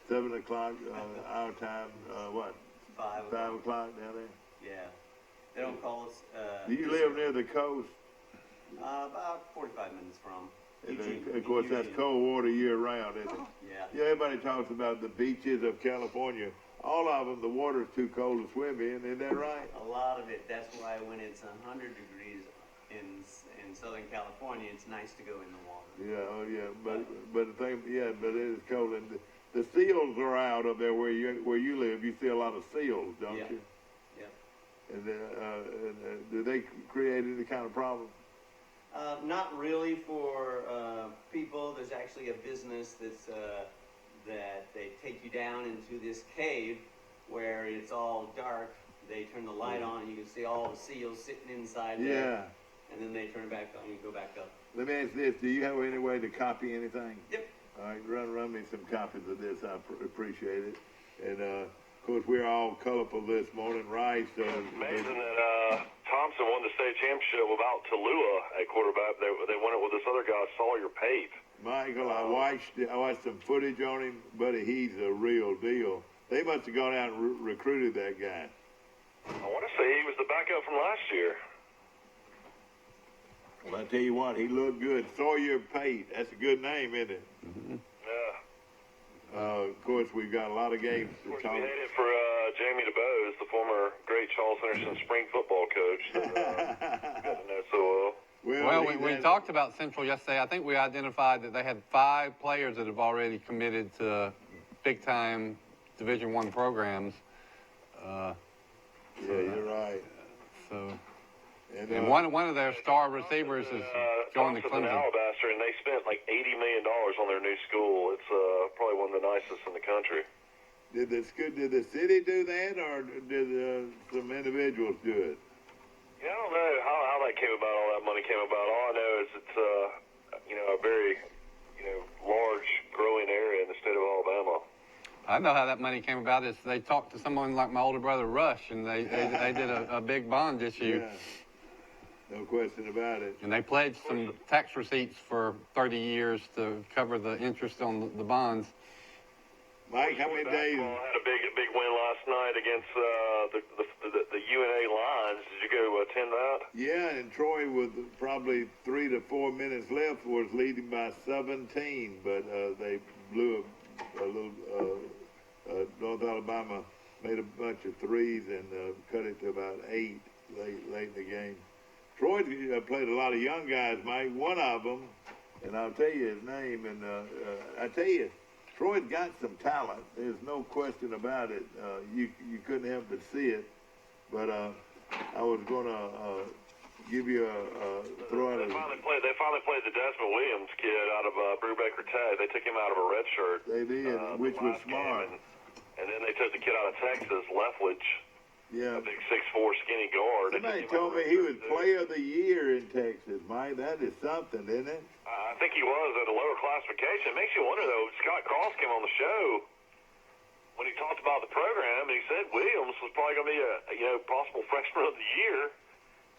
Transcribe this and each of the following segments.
7 o'clock our time. What? 5 o'clock down there. Yeah, they don't call us. Do you live near the coast? About 45 minutes from. And of course, that's cold water year round, isn't it? Yeah. Yeah, everybody talks about the beaches of California. All of them, the water's too cold to swim in. Isn't that right? A lot of it. That's why when it's 100 degrees in Southern California, it's nice to go in the water. Yeah, oh yeah, but the thing, yeah, but it is cold, and the seals are out up there where you live. You see a lot of seals, don't you? Yeah. And do they create any kind of problem? Not really for people. There's actually a business that they take you down into this cave where it's all dark. They turn the light on, and you can see all the seals sitting inside there. And then they turn it back on, and you go back up. Let me ask this: do you have any way to copy anything? Yep. All right, run me some copies of this. I appreciate it. And of course, we're all colorful this morning, right? So it's amazing that Thompson won the state championship without Tallulah at quarterback. They won it with this other guy, Sawyer Pate. Michael, I watched some footage on him, buddy. He's a real deal. They must have gone out and recruited that guy. I want to say he was the backup from last year. Well, I tell you what, he looked good. Sawyer Pate, that's a good name, isn't it? Mm-hmm. Yeah. Of course, we've got a lot of games to talk. We headed for Jamie DeBose, the former great Charles Henderson spring football coach. That, got to know so well. Well, we talked about Central yesterday. I think we identified that they had 5 players that have already committed to big-time Division I programs. Yeah, you're right. And one of their star receivers is going to Clemson. Alabaster, and they spent like $80 million on their new school. It's probably one of the nicest in the country. Did the city do that, or did some individuals do it? Yeah, I don't know how that came about. All that money came about. All I know is it's a very large growing area in the state of Alabama. I know how that money came about. Is they talked to someone like my older brother Rush, and they did a big bond issue. Yeah. No question about it. And they pledged some tax receipts for 30 years to cover the interest on the bonds. Mike, how many days? Had a big win last night against the UNA Lions. Did you go attend that? Yeah, and Troy, with probably 3 to 4 minutes left, was leading by 17, but they blew a little. North Alabama made a bunch of threes and cut it to about 8 late in the game. Troy played a lot of young guys, Mike. One of them, and I'll tell you his name, and I tell you, Troy's got some talent. There's no question about it. You couldn't help but see it. But I was going to give you a throw out. They finally played the Desmond Williams kid out of Brubaker Tech. They took him out of a red shirt. They did, which was smart. And then they took the kid out of Texas, Leftwich. Yeah. A big 6'4" skinny guard. Somebody told me he was player of the year in Texas, Mike. That is something, isn't it? I think he was at a lower classification. It makes you wonder, though. Scott Cross came on the show when he talked about the program, and he said Williams was probably going to be a possible freshman of the year.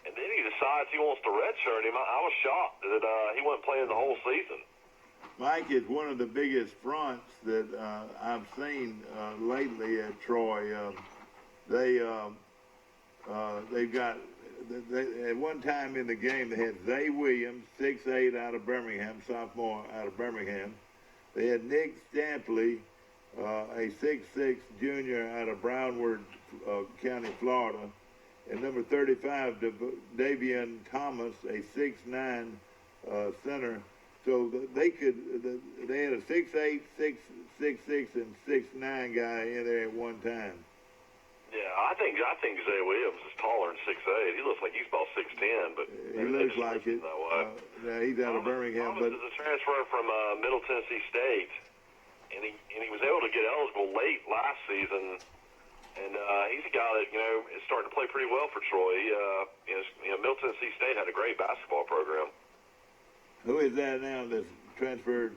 And then he decides he wants to redshirt him. I was shocked that he wasn't playing the whole season. Mike is one of the biggest fronts that I've seen lately at Troy. They've got at one time in the game they had Zay Williams, 6'8", out of Birmingham, sophomore out of Birmingham. They had Nick Stampley, a 6'6" junior out of Broward County, Florida, and number 35, Davian Thomas, a 6'9" center. So they had a 6'8", 6'6", and 6'9" guy in there at one time. Yeah, I think Zay Williams is taller than 6'8". He looks like he's about 6'10", but he looks like it. He's out of Birmingham, Thomas is a transfer from Middle Tennessee State, and he was able to get eligible late last season. And he's a guy that is starting to play pretty well for Troy. Middle Tennessee State had a great basketball program. Who is that now that's transferred?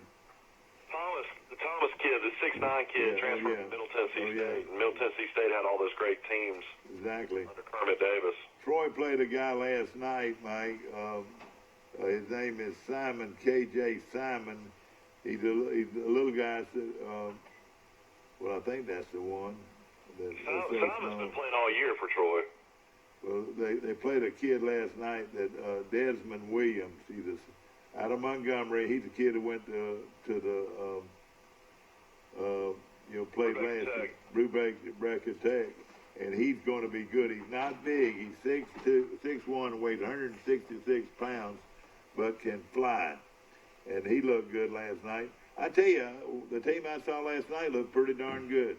The Thomas kid, the 6'9" kid, transferred from Middle Tennessee State. And Middle Tennessee State had all those great teams. Exactly. Under Kermit Davis. Troy played a guy last night, Mike. His name is Simon, K.J. Simon. He's a little guy. think that's the one. Simon's been playing all year for Troy. Well, they played a kid last night that Desmond Williams. He's out of Montgomery. He's a kid that went to the played last year, Brubaker Tech, and he's going to be good. He's not big. He's 6'1", weighs 166 pounds, but can fly. And he looked good last night. I tell you, the team I saw last night looked pretty darn good.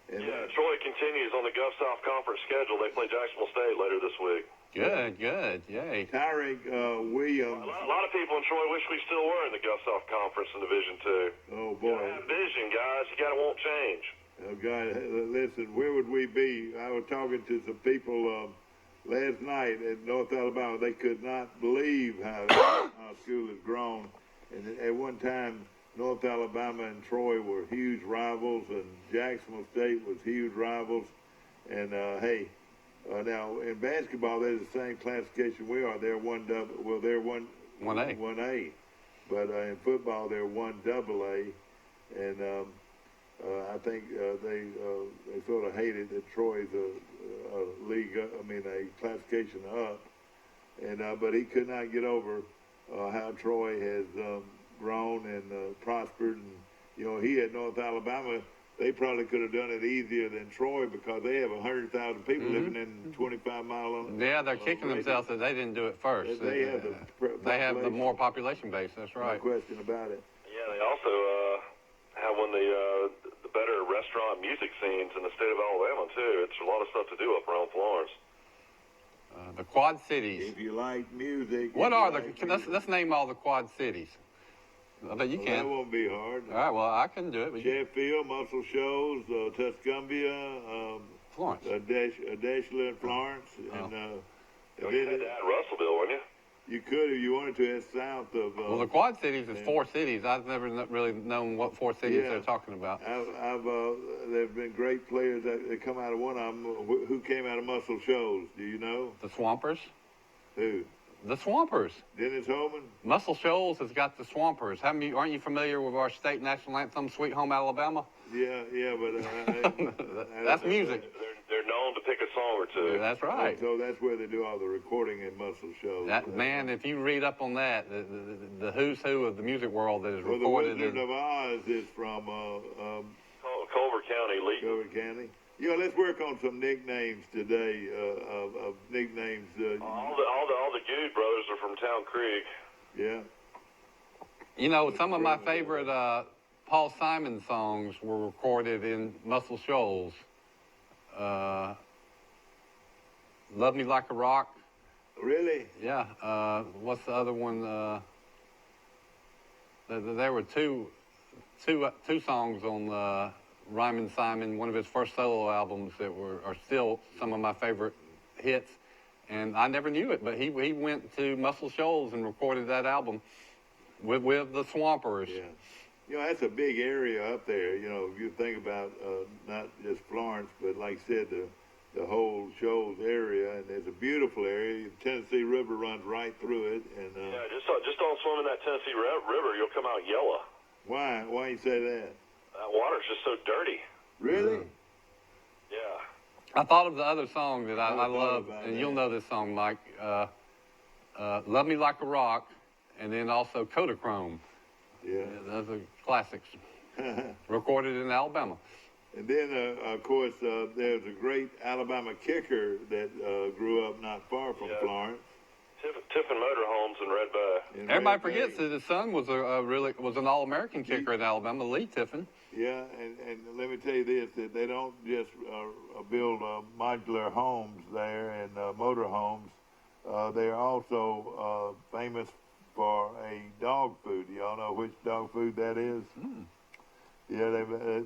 And Troy continues on the Gulf South Conference schedule. They play Jacksonville State later this week. Good, yay. Tyreek Williams. A lot of people in Troy wish we still were in the Gulf South Conference in Division II. Oh, You boy. gotta have vision, guys. You gotta want change. Oh, God, listen, where would we be? I was talking to some people last night at North Alabama. They could not believe how our school has grown. And at one time, North Alabama and Troy were huge rivals, and Jacksonville State was huge rivals. And, now in basketball, they're the same classification we are. They're they're 1A. But in football, they're 1AA. And I think they sort of hated that Troy's a league, a classification up. And but he could not get over how Troy has grown and prospered. And he at North Alabama, they probably could have done it easier than Troy because they have 100,000 people living in 25 mile. Yeah, they're kicking themselves that they didn't do it first. They have they have the more population base. That's right. No question about it. Yeah, they also have one of the better restaurant music scenes in the state of Alabama too. It's a lot of stuff to do up around Florence. The Quad Cities. If you like music, What are let's name all the Quad Cities. I bet you can. That won't be hard. All right, well, I can do it. Sheffield, Muscle Shoals, Tuscumbia, Florence. Dashler and Florence. And, You had that Russellville, weren't you? You could if you wanted to. It's south of. Well, the Quad Cities is 4 cities. I've never really known what 4 cities they're talking about. There've been great players that come out of one of them. Who came out of Muscle Shoals? Do you know? The Swampers. Who? The Swampers. Dennis Holman? Muscle Shoals has got the Swampers. Aren't you familiar with our state national anthem, Sweet Home Alabama? Yeah, but that's music. They're known to pick a song or two. Yeah, that's right. So that's where they do all the recording in Muscle Shoals. Man, if you read up on that, the who's who of the music world that is Well, recorded the Wizard of Oz is from Culver County, Lee. Culver County. Let's work on some nicknames today. Of nicknames. All the Good brothers are from Town Creek. Yeah. Some of my favorite Paul Simon songs were recorded in Muscle Shoals. Love Me Like a Rock. Really? Yeah. What's the other one? There were two songs on Ryman Simon, one of his first solo albums that are still some of my favorite hits. And I never knew it, but he went to Muscle Shoals and recorded that album with the Swampers. Yeah. That's a big area up there. If you think about not just Florence, but like I said, the whole Shoals area, and it's a beautiful area. The Tennessee River runs right through it, and just don't swim in that Tennessee River, you'll come out yellow. Why? Why you say that? That water's just so dirty. Really? Yeah. I thought of the other song that I love, and you'll know this song, Mike. Love Me Like a Rock, and then also Kodachrome. Yeah. Those are classics. Recorded in Alabama. And then, of course, there's a great Alabama kicker that grew up not far from Florence. Tiffin Motorhomes in Red Bay. Everybody forgets that his son was was an All-American kicker in Alabama, Lee Tiffin. Yeah, and let me tell you this, that they don't just build modular homes there and motor homes. They're also famous for a dog food. Y'all know which dog food that is? Yeah,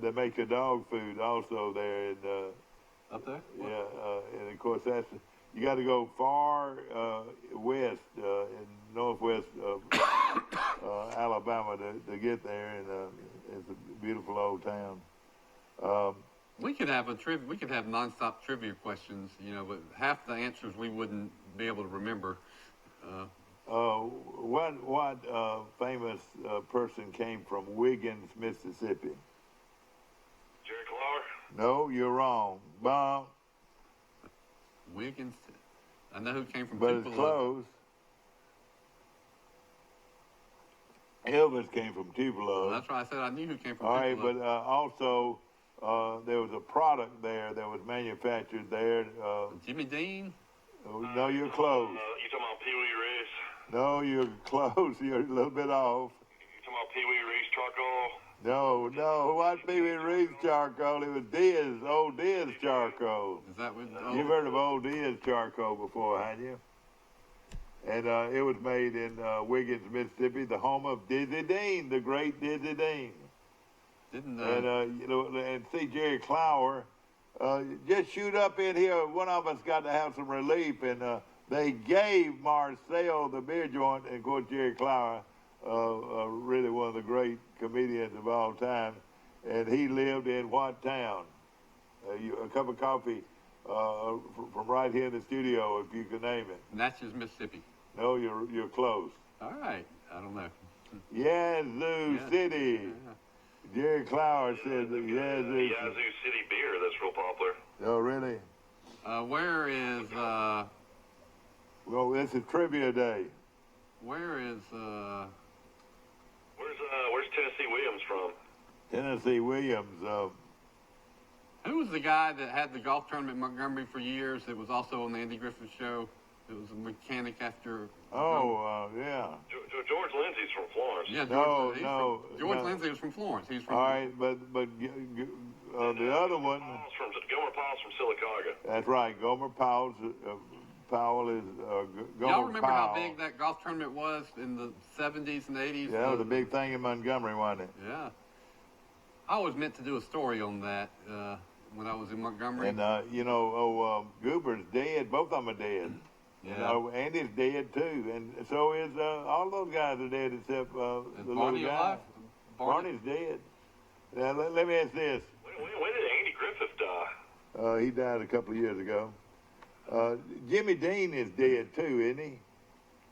they make a dog food also there. And, up there? Yeah, and of course you got to go far west in northwest Alabama to get there, and it's a beautiful old town. We could have nonstop trivia questions, but half the answers we wouldn't be able to remember. What famous person came from Wiggins, Mississippi? No, you're wrong. Bomb, Wiggins. I know who came from but it's Tupelo. close. Elvis came from Tupelo. Well, that's why I said I knew who came from All right, Tupelo. but also there was a product there that was manufactured there. Jimmy Dean? No, you're close. You talking about Pee Wee Reese? No, you're close. You're a little bit off. You talking about Pee Wee Reese charcoal? No, what Pee Wee Reese charcoal? It was Diaz, old Diaz charcoal. Is that what? You've heard of old Diaz charcoal before, haven't you? And it was made in Wiggins, Mississippi, the home of Dizzy Dean, the great Dizzy Dean. Didn't And you know, and see Jerry Clower, just shoot up in here. One of us got to have some relief, and they gave Marcel the beer joint, and of course Jerry Clower, really one of the great comedians of all time, and he lived in what town? A cup of coffee from right here in the studio, if you can name it. Natchez, Mississippi. No, you're close. All right. I don't know. Yazoo Yeah. City. Yeah. Jerry Clower said the The Yazoo. Yazoo City beer that's real popular. Oh, really? Where is Well, this is trivia day. Where's Tennessee Williams from? Tennessee Williams. who was the guy that had the golf tournament in Montgomery for years? That was also on the Andy Griffith show. It was a mechanic after. Yeah. George Lindsay's from Florence. Yeah, No, George no. Lindsay was from Florence. He's from. All right, but the other one. Gomer Powell's from Sylacauga. That's right. Gomer Powell. Powell is Gomer Y'all remember Powell. how big that golf tournament was in the 70s and 80s? Yeah, that was a big thing in Montgomery, wasn't it? Yeah. I always meant to do a story on that when I was in Montgomery. And Goober's dead. Both of them are dead. Yeah. You know, Andy's dead too, and so is all those guys are dead except the Is little Barney guy. alive? Barney's dead. Now let me ask this. When did Andy Griffith die? He died a couple of years ago. Jimmy Dean is dead too, isn't he?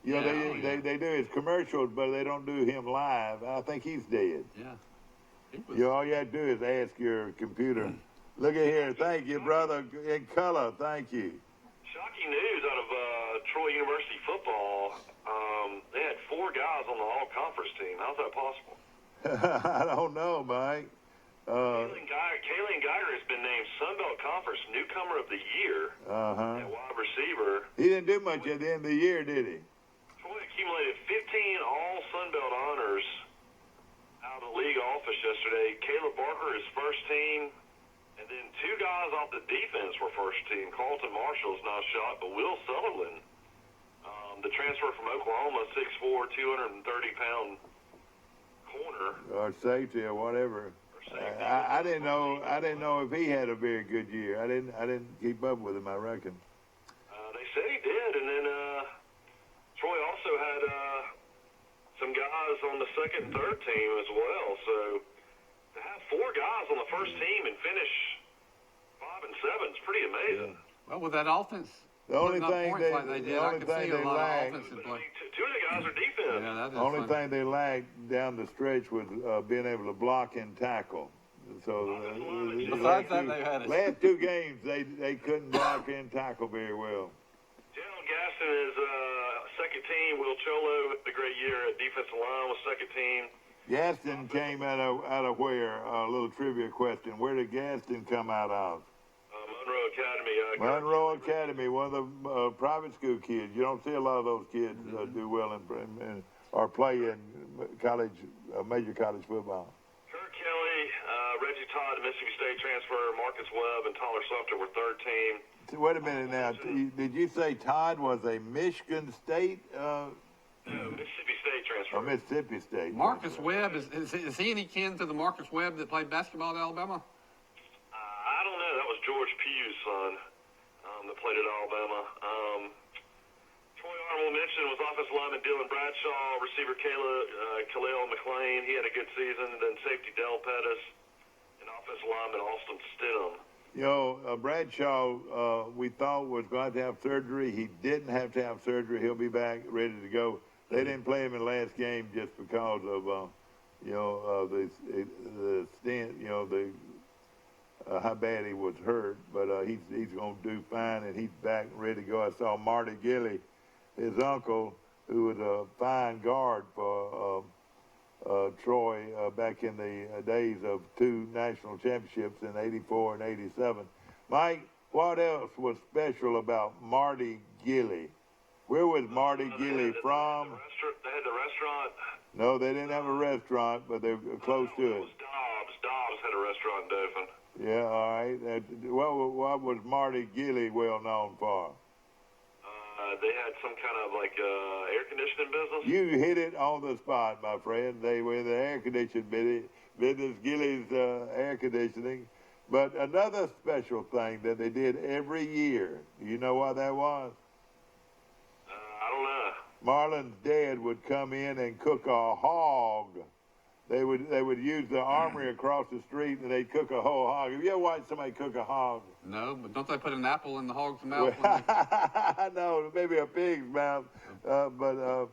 You know, Yeah, they do his commercials, but they don't do him live. I think he's dead. Yeah. He was, You know, all you have to do is ask your computer. Look at here. Thank you, brother. In color. Thank you. Shocking news out of Troy University football. They had 4 guys on the all-conference team. How's that possible? I don't know, Mike. Kalen Geiger has been named Sun Belt Conference Newcomer of the Year at wide receiver. He didn't do much at the end of the year, did he? Troy accumulated 15 all Sun Belt honors out of the league office yesterday. Caleb Barker is first team, and then 2 guys off the defense were first team. Carlton Marshall's not shot, but Will Sutherland, the transfer from Oklahoma, 6'4", 230-pound corner. Or safety or whatever. I didn't know. I didn't know if he had a very good year. I didn't keep up with him. I reckon. They said he did, and then Troy also had some guys on the second and third team as well. So to have 4 guys on the first team and finish 5 and 7 is pretty amazing. well, with that offense, The only putting up thing points they, like they did, the I only could thing see a they lot lacked, of offensive I play. mean, 2 of the guys are defense. Yeah, that is the only fun. thing they lacked down the stretch was being able to block and tackle. So Besides that, they had it. last 2 games they couldn't block and tackle very well. Jalen Gaston is second team. Will Cholo had a great year at defensive line with second team. Gaston came out of where? A little trivia question. Where did Gaston come out of? Monroe Academy. Monroe Academy, one of the private school kids. You don't see a lot of those kids do well in or play in college, major college football. Kurt Kelly, Reggie Todd, Mississippi State transfer. Marcus Webb and Tyler Sumter were third team. Wait a minute now. Did you say Todd was a Michigan State? No, Mississippi State transfer. Or Mississippi State? Marcus Webb, is he any kin to the Marcus Webb that played basketball at Alabama? I don't know. That was George Pugh's son that played at Alabama. Troy honorable mention was offensive lineman Dylan Bradshaw, receiver Khalil McLean. He had a good season. Then safety Del Pettis and offensive lineman Austin Stidham. You know, Bradshaw, we thought was going to have surgery. He didn't have to have surgery. He'll be back ready to go. They didn't play him in the last game just because of, the stent, how bad he was hurt, but he's going to do fine, and he's back and ready to go. I saw Marty Gilley, his uncle, who was a fine guard for Troy back in the days of 2 national championships in '84 and '87. Mike, what else was special about Marty Gilley? Where was Marty Gilley from? They had the restaurant. No, they didn't have a restaurant, but they were close to it. It was Dobbs. Dobbs had a restaurant in Dothan. Yeah, all right. What was Marty Gilley well known for? They had some kind of like air conditioning business. You hit it on the spot, my friend. They were in the air conditioning business, Gilley's air conditioning. But another special thing that they did every year, you know what that was? I don't know. Marlon's dad would come in and cook a hog. They would use the armory across the street, and they'd cook a whole hog. Have you ever watched somebody cook a hog? No, but don't they put an apple in the hog's mouth? No, maybe a pig's mouth. But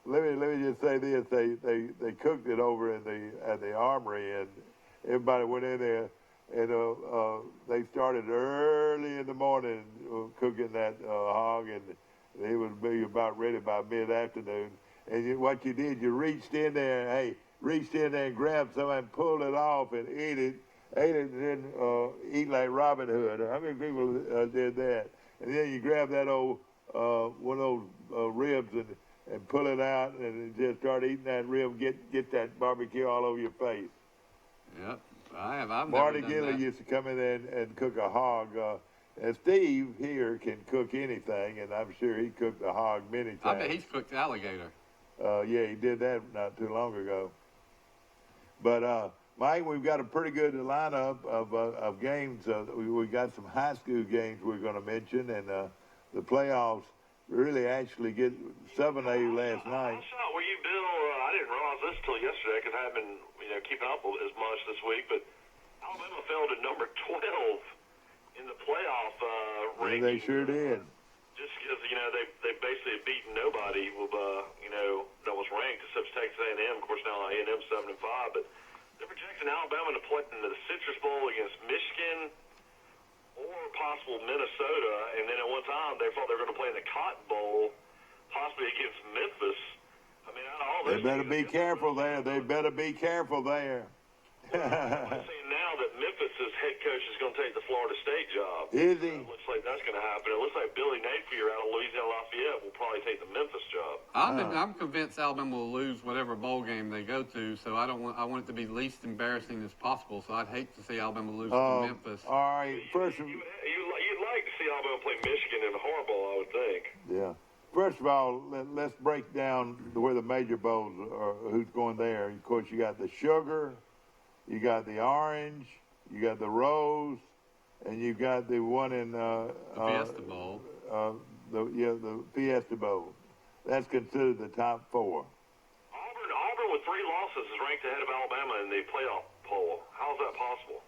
let me just say this: they cooked it over at the armory, and everybody went in there, and they started early in the morning cooking that hog, and it would be about ready by mid-afternoon. And what you did, you reached in there, and grabbed some and pulled it off and ate it, and then eat like Robin Hood. How many people did that? And then you grab that old one of those ribs and pull it out, and just start eating that rib. Get that barbecue all over your face. Yep, I have. I've Marty never done Gilley that. used to come in there and cook a hog. And Steve here can cook anything, and I'm sure he cooked a hog many times. I bet he's cooked alligator. Yeah, he did that not too long ago. But Mike, we've got a pretty good lineup of games. We got some high school games we're going to mention, and the playoffs really actually get 7A last night. I saw where you, Bill. I didn't realize this until yesterday because I haven't been keeping up as much this week. But Alabama fell to number 12 in the playoff rankings. They sure did. Just because they basically have beaten nobody with that was ranked except Texas A&M. Of course, now A&M 7-5, but they're projecting Alabama to play in the Citrus Bowl against Michigan or possible Minnesota, and then at one time they thought they were going to play in the Cotton Bowl, possibly against Memphis. I mean, out of all They those better be careful there. They better be careful there. I'm saying now that Memphis's head coach is going to take the Florida State job. Is he? It looks like that's going to happen. It looks like Billy Napier out of Louisiana Lafayette will probably take the Memphis job. I'm convinced Alabama will lose whatever bowl game they go to. So I want it to be least embarrassing as possible. So I'd hate to see Alabama lose to Memphis. All right, first. You'd like to see Alabama play Michigan in the Horn Bowl, I would think. Yeah. First of all, let's break down where the major bowls are. Who's going there? Of course, you got the Sugar. You got the Orange, you got the Rose, and you got the one in The Fiesta Bowl. the Fiesta Bowl. That's considered the top 4. Auburn with 3 losses is ranked ahead of Alabama in the playoff poll. How is that possible?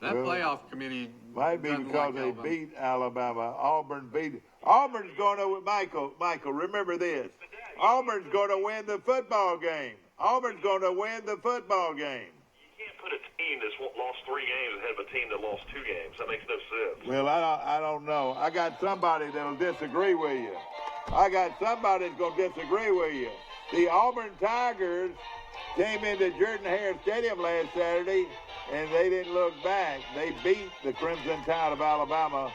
That playoff committee Might be doesn't because like they Alabama. beat Alabama. Auburn's going to Michael. Remember this. Auburn's going to win the football game. Auburn's going to win the football game. You can't put a team that's lost 3 games ahead of a team that lost 2 games. That makes no sense. Well, I don't know. I got somebody that'll disagree with you. I got somebody that's going to disagree with you. The Auburn Tigers came into Jordan-Hare Stadium last Saturday, and they didn't look back. They beat the Crimson Tide of Alabama.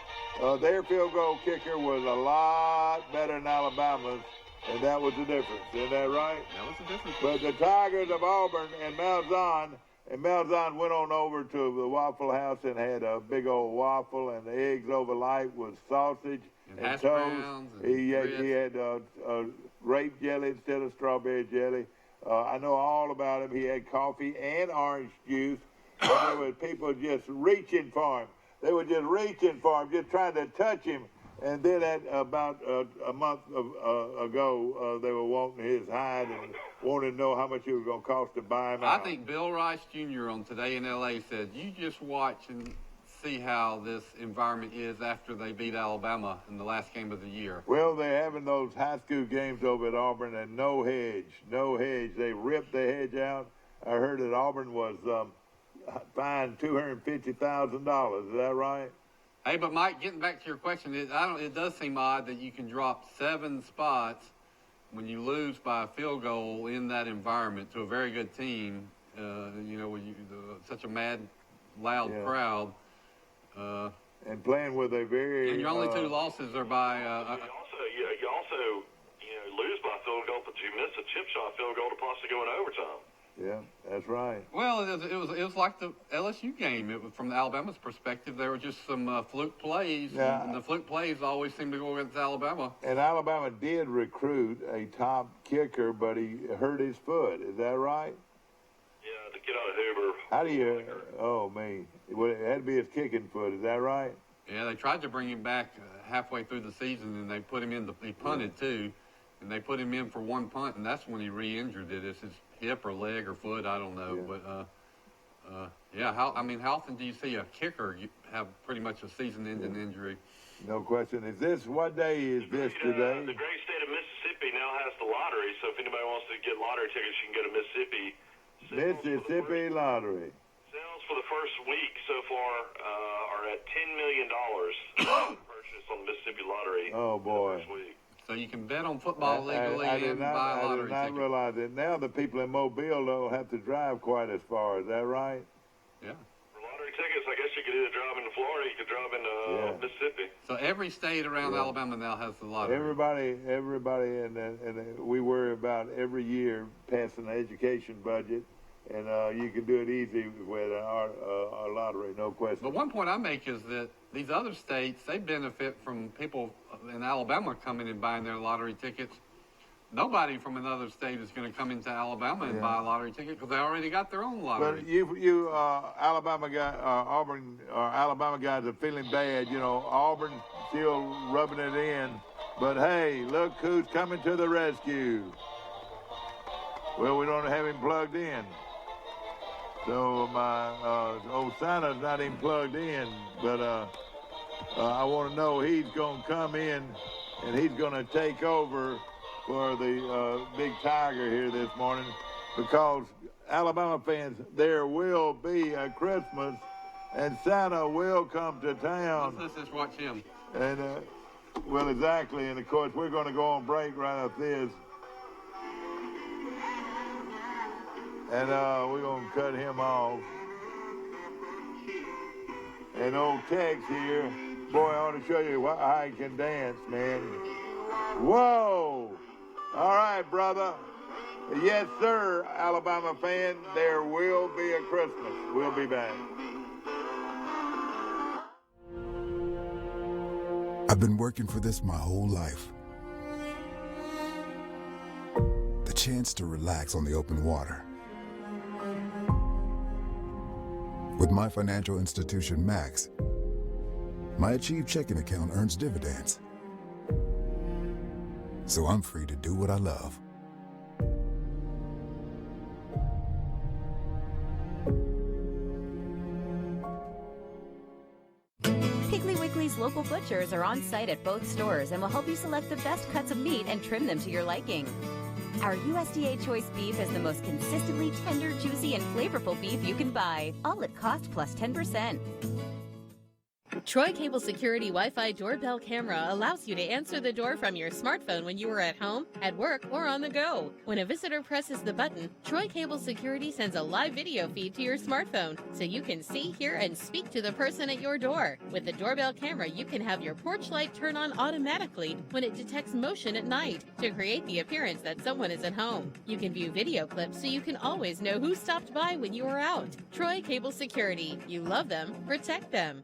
Their field goal kicker was a lot better than Alabama's, and that was the difference. Isn't that right? That was the difference. But the Tigers of Auburn and Malzahn went on over to the Waffle House and had a big old waffle and the eggs over light with sausage And and hash toast. browns and He had grape jelly instead of strawberry jelly. I know all about him. He had coffee and orange juice. And there were people just reaching for him. They were just reaching for him, just trying to touch him. And then about a month ago, they were wanting his hide and wanted to know how much it was going to cost to buy him I out. think Bill Rice Jr. on Today in L.A. said, you just watch and see how this environment is after they beat Alabama in the last game of the year. Well, they're having those high school games over at Auburn, and no hedge. They ripped the hedge out. I heard that Auburn was fined $250,000. Is that right? Hey, but Mike, getting back to your question, it does seem odd that you can drop 7 spots when you lose by a field goal in that environment to a very good team. With such a mad, loud crowd. And playing with a very. And your only 2 losses are by. You also lose by field goal, but you miss a chip shot field goal to possibly go in overtime. Yeah, that's right. Well, it was like the LSU game. It was from the Alabama's perspective. There were just some fluke plays, and the fluke plays always seem to go against Alabama. And Alabama did recruit a top kicker, but he hurt his foot. Is that right? Yeah, the kid out of Hoover. How do you? Oh man, it had to be his kicking foot. Is that right? Yeah, they tried to bring him back halfway through the season, and they put him in. He punted too, and they put him in for 1 punt, and that's when he re-injured it. It's his hip or leg or foot, I don't know. Yeah. But how often do you see a kicker have pretty much a season-ending injury? No question. What day is this today? The great state of Mississippi now has the lottery, so if anybody wants to get lottery tickets, you can go to Mississippi. Mississippi lottery. Sales for the first week so far are at $10 million purchased on the Mississippi lottery. Oh boy. First week. So you can bet on football legally and buy a lottery ticket. I did not realize that. Now the people in Mobile don't have to drive quite as far. Is that right? Yeah. For lottery tickets, I guess you could either drive into Florida, you could drive into Mississippi. So every state around Alabama now has the lottery. Everybody, and we worry about every year passing the education budget, and you can do it easy with our lottery, no question. But one point I make is that these other states, they benefit from people in Alabama coming and buying their lottery tickets. Nobody from another state is going to come into Alabama and buy a lottery ticket because they already got their own lottery. But you Alabama guy, Auburn or Alabama guys are feeling bad. Auburn still rubbing it in. But hey, look who's coming to the rescue. Well, we don't have him plugged in. So my old Santa's not even plugged in, but I want to know he's going to come in and he's going to take over for the big Tiger here this morning, because Alabama fans, there will be a Christmas and Santa will come to town. Let's just watch him. And well, exactly. And of course, we're going to go on break right after this. And we're going to cut him off. And old Tex here, boy, I want to show you how he can dance, man. Whoa! All right, brother. Yes, sir, Alabama fan, there will be a Christmas. We'll be back. I've been working for this my whole life. The chance to relax on the open water. With my financial institution, Max, my Achieve checking account earns dividends. So I'm free to do what I love. Piggly Wiggly's local butchers are on site at both stores and will help you select the best cuts of meat and trim them to your liking. Our USDA Choice beef is the most consistently tender, juicy, and flavorful beef you can buy, all at cost plus 10%. Troy Cable Security Wi-Fi doorbell camera allows you to answer the door from your smartphone when you are at home, at work, or on the go. When a visitor presses the button, Troy Cable Security sends a live video feed to your smartphone so you can see, hear, and speak to the person at your door. With the doorbell camera, you can have your porch light turn on automatically when it detects motion at night to create the appearance that someone is at home. You can view video clips so you can always know who stopped by when you are out. Troy Cable Security. You love them, protect them.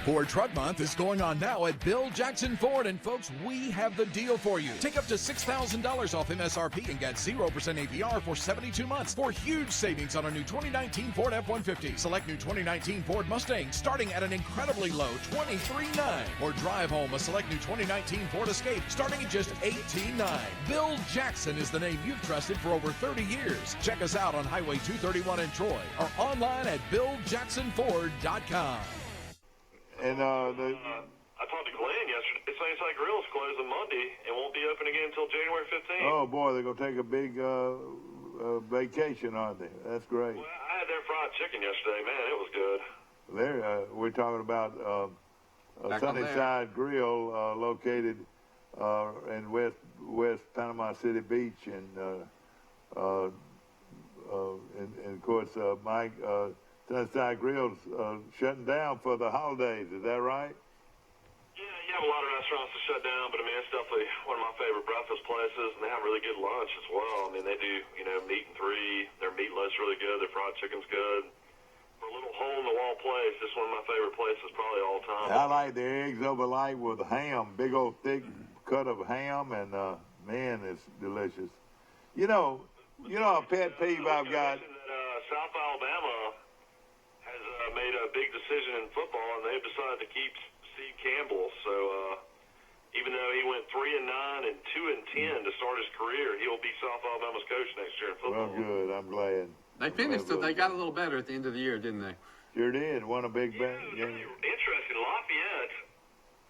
Ford Truck Month is going on now at Bill Jackson Ford, and folks, we have the deal for you. Take up to $6,000 off MSRP and get 0% APR for 72 months for huge savings on a new 2019 Ford F-150. Select new 2019 Ford Mustang starting at an incredibly low $23,900. Or drive home a select new 2019 Ford Escape starting at just $18,900. Bill Jackson is the name you've trusted for over 30 years. Check us out on Highway 231 in Troy or online at BillJacksonFord.com. And I talked to Glenn yesterday. Sunnyside Grill's closing Monday and won't be open again until January 15th. oh boy, they're gonna take a big vacation, aren't they? That's great. Well, I had their fried chicken yesterday. Man, it was good. There, we're talking about Back on there. Sunnyside Grill, located in West Panama City Beach, and of course, Mike, Sunnyside Grill's shutting down for the holidays. Is that right? Yeah, you have a lot of restaurants that shut down, but I mean, it's definitely one of my favorite breakfast places, and they have really good lunch as well. I mean, they do, meat and three. Their meatloaf's really good. Their fried chicken's good. For a little hole-in-the-wall place, it's one of my favorite places probably all time. I like the eggs over light with ham, big old thick cut of ham, and man, it's delicious. You know, a pet peeve I've got. South Alabama has made a big decision in football, and they've decided to keep Steve Campbell. So even though he went 3-9 and 2-10 to start his career, he'll be South Alabama's coach next year in football. Well, good. I'm glad. They finished it. They got a little better at the end of the year, didn't they? Sure did. Won a big game. Interesting. Lafayette,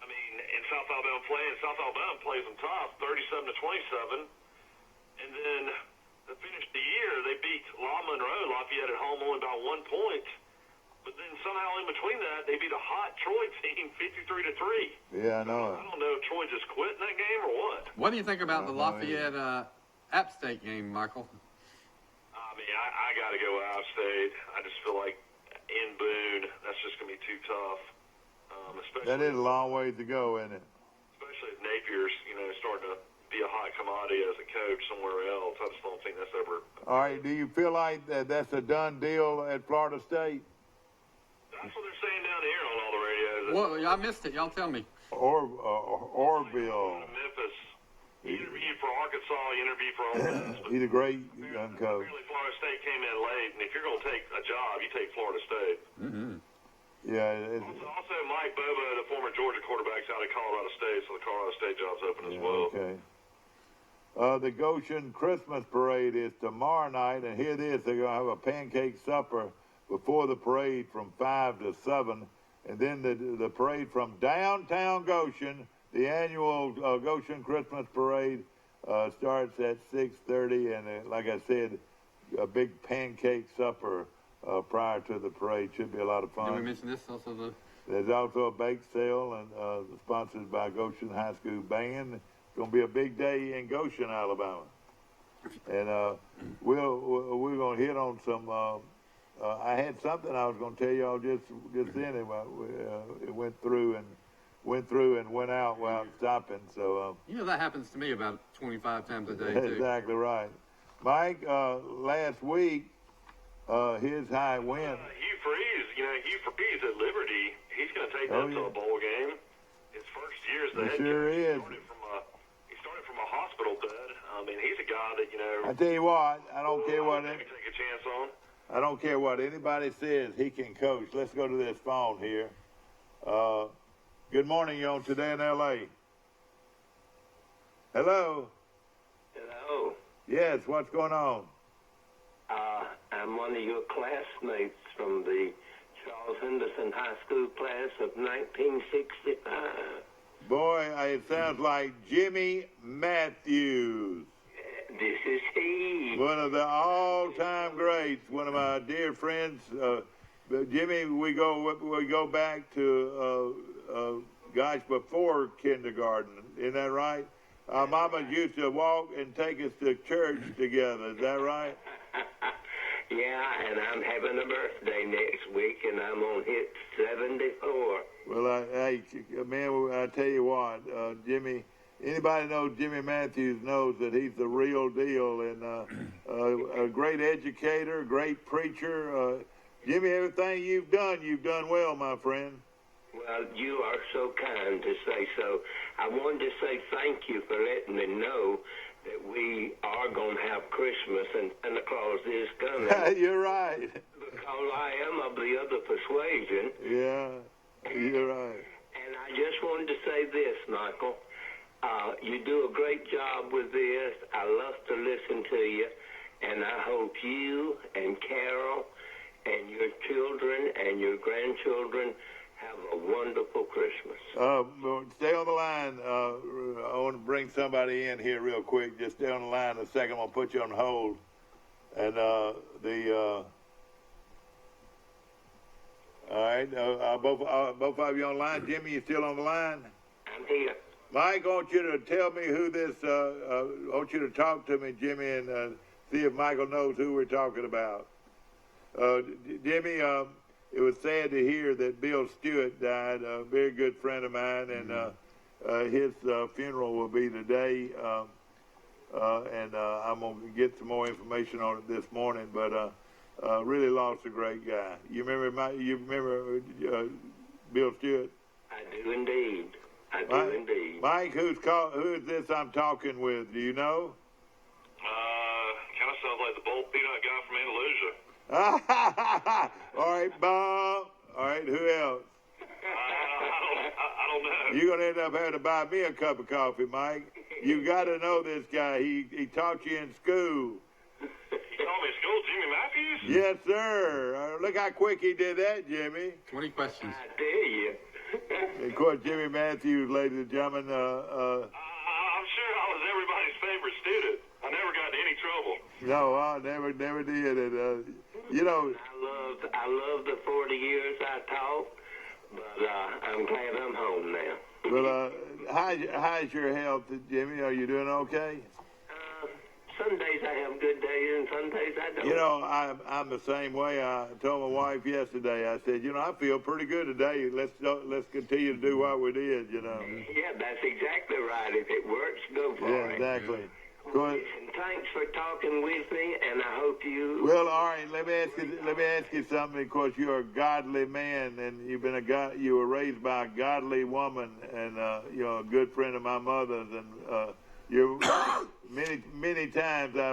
I mean, in South Alabama South Alabama plays them tough, 37-27. And then to finish the year, they beat Lafayette at home only by 1 point. But then somehow in between that, they beat a hot Troy team 53-3. Yeah, I know. I don't know if Troy just quit in that game or what. What do you think about the Lafayette App State game, Michael? I mean, I got to go App State. I just feel like in Boone, that's just going to be too tough. That is a long way to go, isn't it? Especially if Napier's, starting to be a hot commodity as a coach somewhere else. I just don't think that's ever. All right. Do you feel like that's a done deal at Florida State? That's what they're saying down here on all the radios. Well, I missed it. Y'all tell me. Orville. Memphis. He interviewed for Arkansas. He interviewed for Ole Miss. He's a great young coach. Apparently, Florida State came in late, and if you're going to take a job, you take Florida State. Mm-hmm. Yeah. Also, Mike Bobo, the former Georgia quarterback, out of Colorado State, so the Colorado State job's open as well. Okay. The Goshen Christmas Parade is tomorrow night, and here it is. They're going to have a pancake supper before the parade from 5 to 7, and then the parade from downtown Goshen, the annual Goshen Christmas Parade, starts at 6:30, and like I said, a big pancake supper prior to the parade. Should be a lot of fun. Did we mention this also? There's also a bake sale, and sponsored by Goshen High School Band. It's going to be a big day in Goshen, Alabama. And we're going to hit on some. I had something I was going to tell y'all just then. It went through and went out without stopping. So that happens to me about 25 times a day too. Exactly right, Mike. Last week, his high win. Hugh Freeze at Liberty. He's going to take them to a bowl game. His first year as the head coach. He started from a hospital bed. I mean, he's a guy that I tell you what, I don't care what. Take a chance on. I don't care what anybody says. He can coach. Let's go to this phone here. Good morning, you on Today in L.A. Hello. Hello. Yes, what's going on? I'm one of your classmates from the Charles Henderson High School class of 1965. Boy, it sounds like Jimmy Matthews. This is he. One of the all-time greats. One of my dear friends. Jimmy, we go back to before kindergarten. Isn't that right? Our mamas used to walk and take us to church together. Is that right? Yeah, and I'm having a birthday next week, and I'm on hit 74. Well, man, I tell you what, Jimmy. Anybody knows Jimmy Matthews knows that he's the real deal, and a great educator, great preacher. Jimmy, everything you've done well, my friend. Well, you are so kind to say so. I wanted to say thank you for letting me know that we are going to have Christmas and Santa Claus is coming. You're right. Because I am of the other persuasion. Yeah, you're right. And I just wanted to say this, Michael. You do a great job with this. I love to listen to you. And I hope you and Carol and your children and your grandchildren have a wonderful Christmas. Stay on the line. I want to bring somebody in here real quick. Just stay on the line a second. I'm going to put you on hold. And all right, both of you on the line. Jimmy, you still on the line? I'm here. Mike, I want you to tell me who this. I want you to talk to me, Jimmy, and see if Michael knows who we're talking about. Jimmy, it was sad to hear that Bill Stewart died, a very good friend of mine, and his funeral will be today. And I'm gonna get some more information on it this morning, but really lost a great guy. You remember Bill Stewart? I do indeed. I do indeed. Mike, who is this I'm talking with? Do you know? Kind of sounds like the Bolt Peanut guy from Andalusia. All right, Bob. All right, who else? I don't know. You're gonna end up having to buy me a cup of coffee, Mike. You got to know this guy. He taught you in school. You taught me in school, Jimmy Matthews? Yes, sir. Look how quick he did that, Jimmy. 20 questions. I dare you. Of course, Jimmy Matthews, ladies and gentlemen. I'm sure I was everybody's favorite student. I never got in any trouble. No, I never did. And, you know, I love the 40 years I taught, but I'm glad I'm home now. well, how's your health, Jimmy? Are you doing okay? Some days I have good days, and some days I don't. You know, I'm the same way. I told my wife yesterday. I said, you know, I feel pretty good today. Let's continue to do what we did. You know. Yeah, that's exactly right. If it works, go for Yeah, it. exactly. Listen, thanks for talking with me, and I hope you. Well, all right. Let me ask you something. Of course, you're a godly man, and you were raised by a godly woman, and you're a good friend of my mother's, and you many times I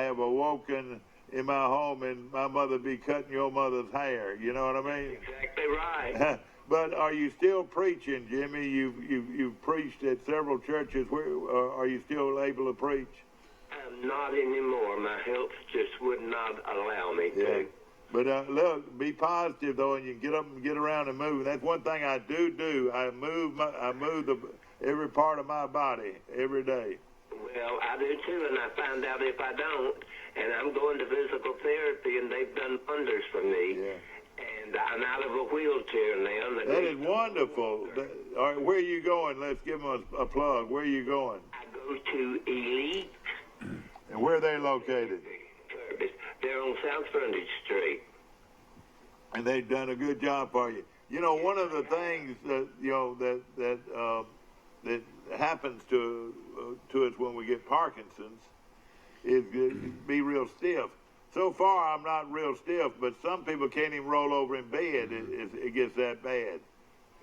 have awoken in my home, and my mother be cutting your mother's hair. You know what I mean? Exactly right. But are you still preaching, Jimmy? You've preached at several churches. Where are you still able to preach? Not anymore. My health just would not allow me to. But look, be positive though, and you get up and get around and move. That's one thing I do. I move every part of my body every day. Well, I do too, and I find out if I don't, and I'm going to physical therapy, and they've done wonders for me. Yeah. And I'm out of a wheelchair now. That is wonderful. All right, where are you going? Let's give them a plug. Where are you going? I go to Elite. And where are they located? They're on South Frontage Street. And they've done a good job for you. You know, one of the things that that happens to us when we get Parkinson's is be real stiff. So far, I'm not real stiff, but some people can't even roll over in bed. It gets that bad.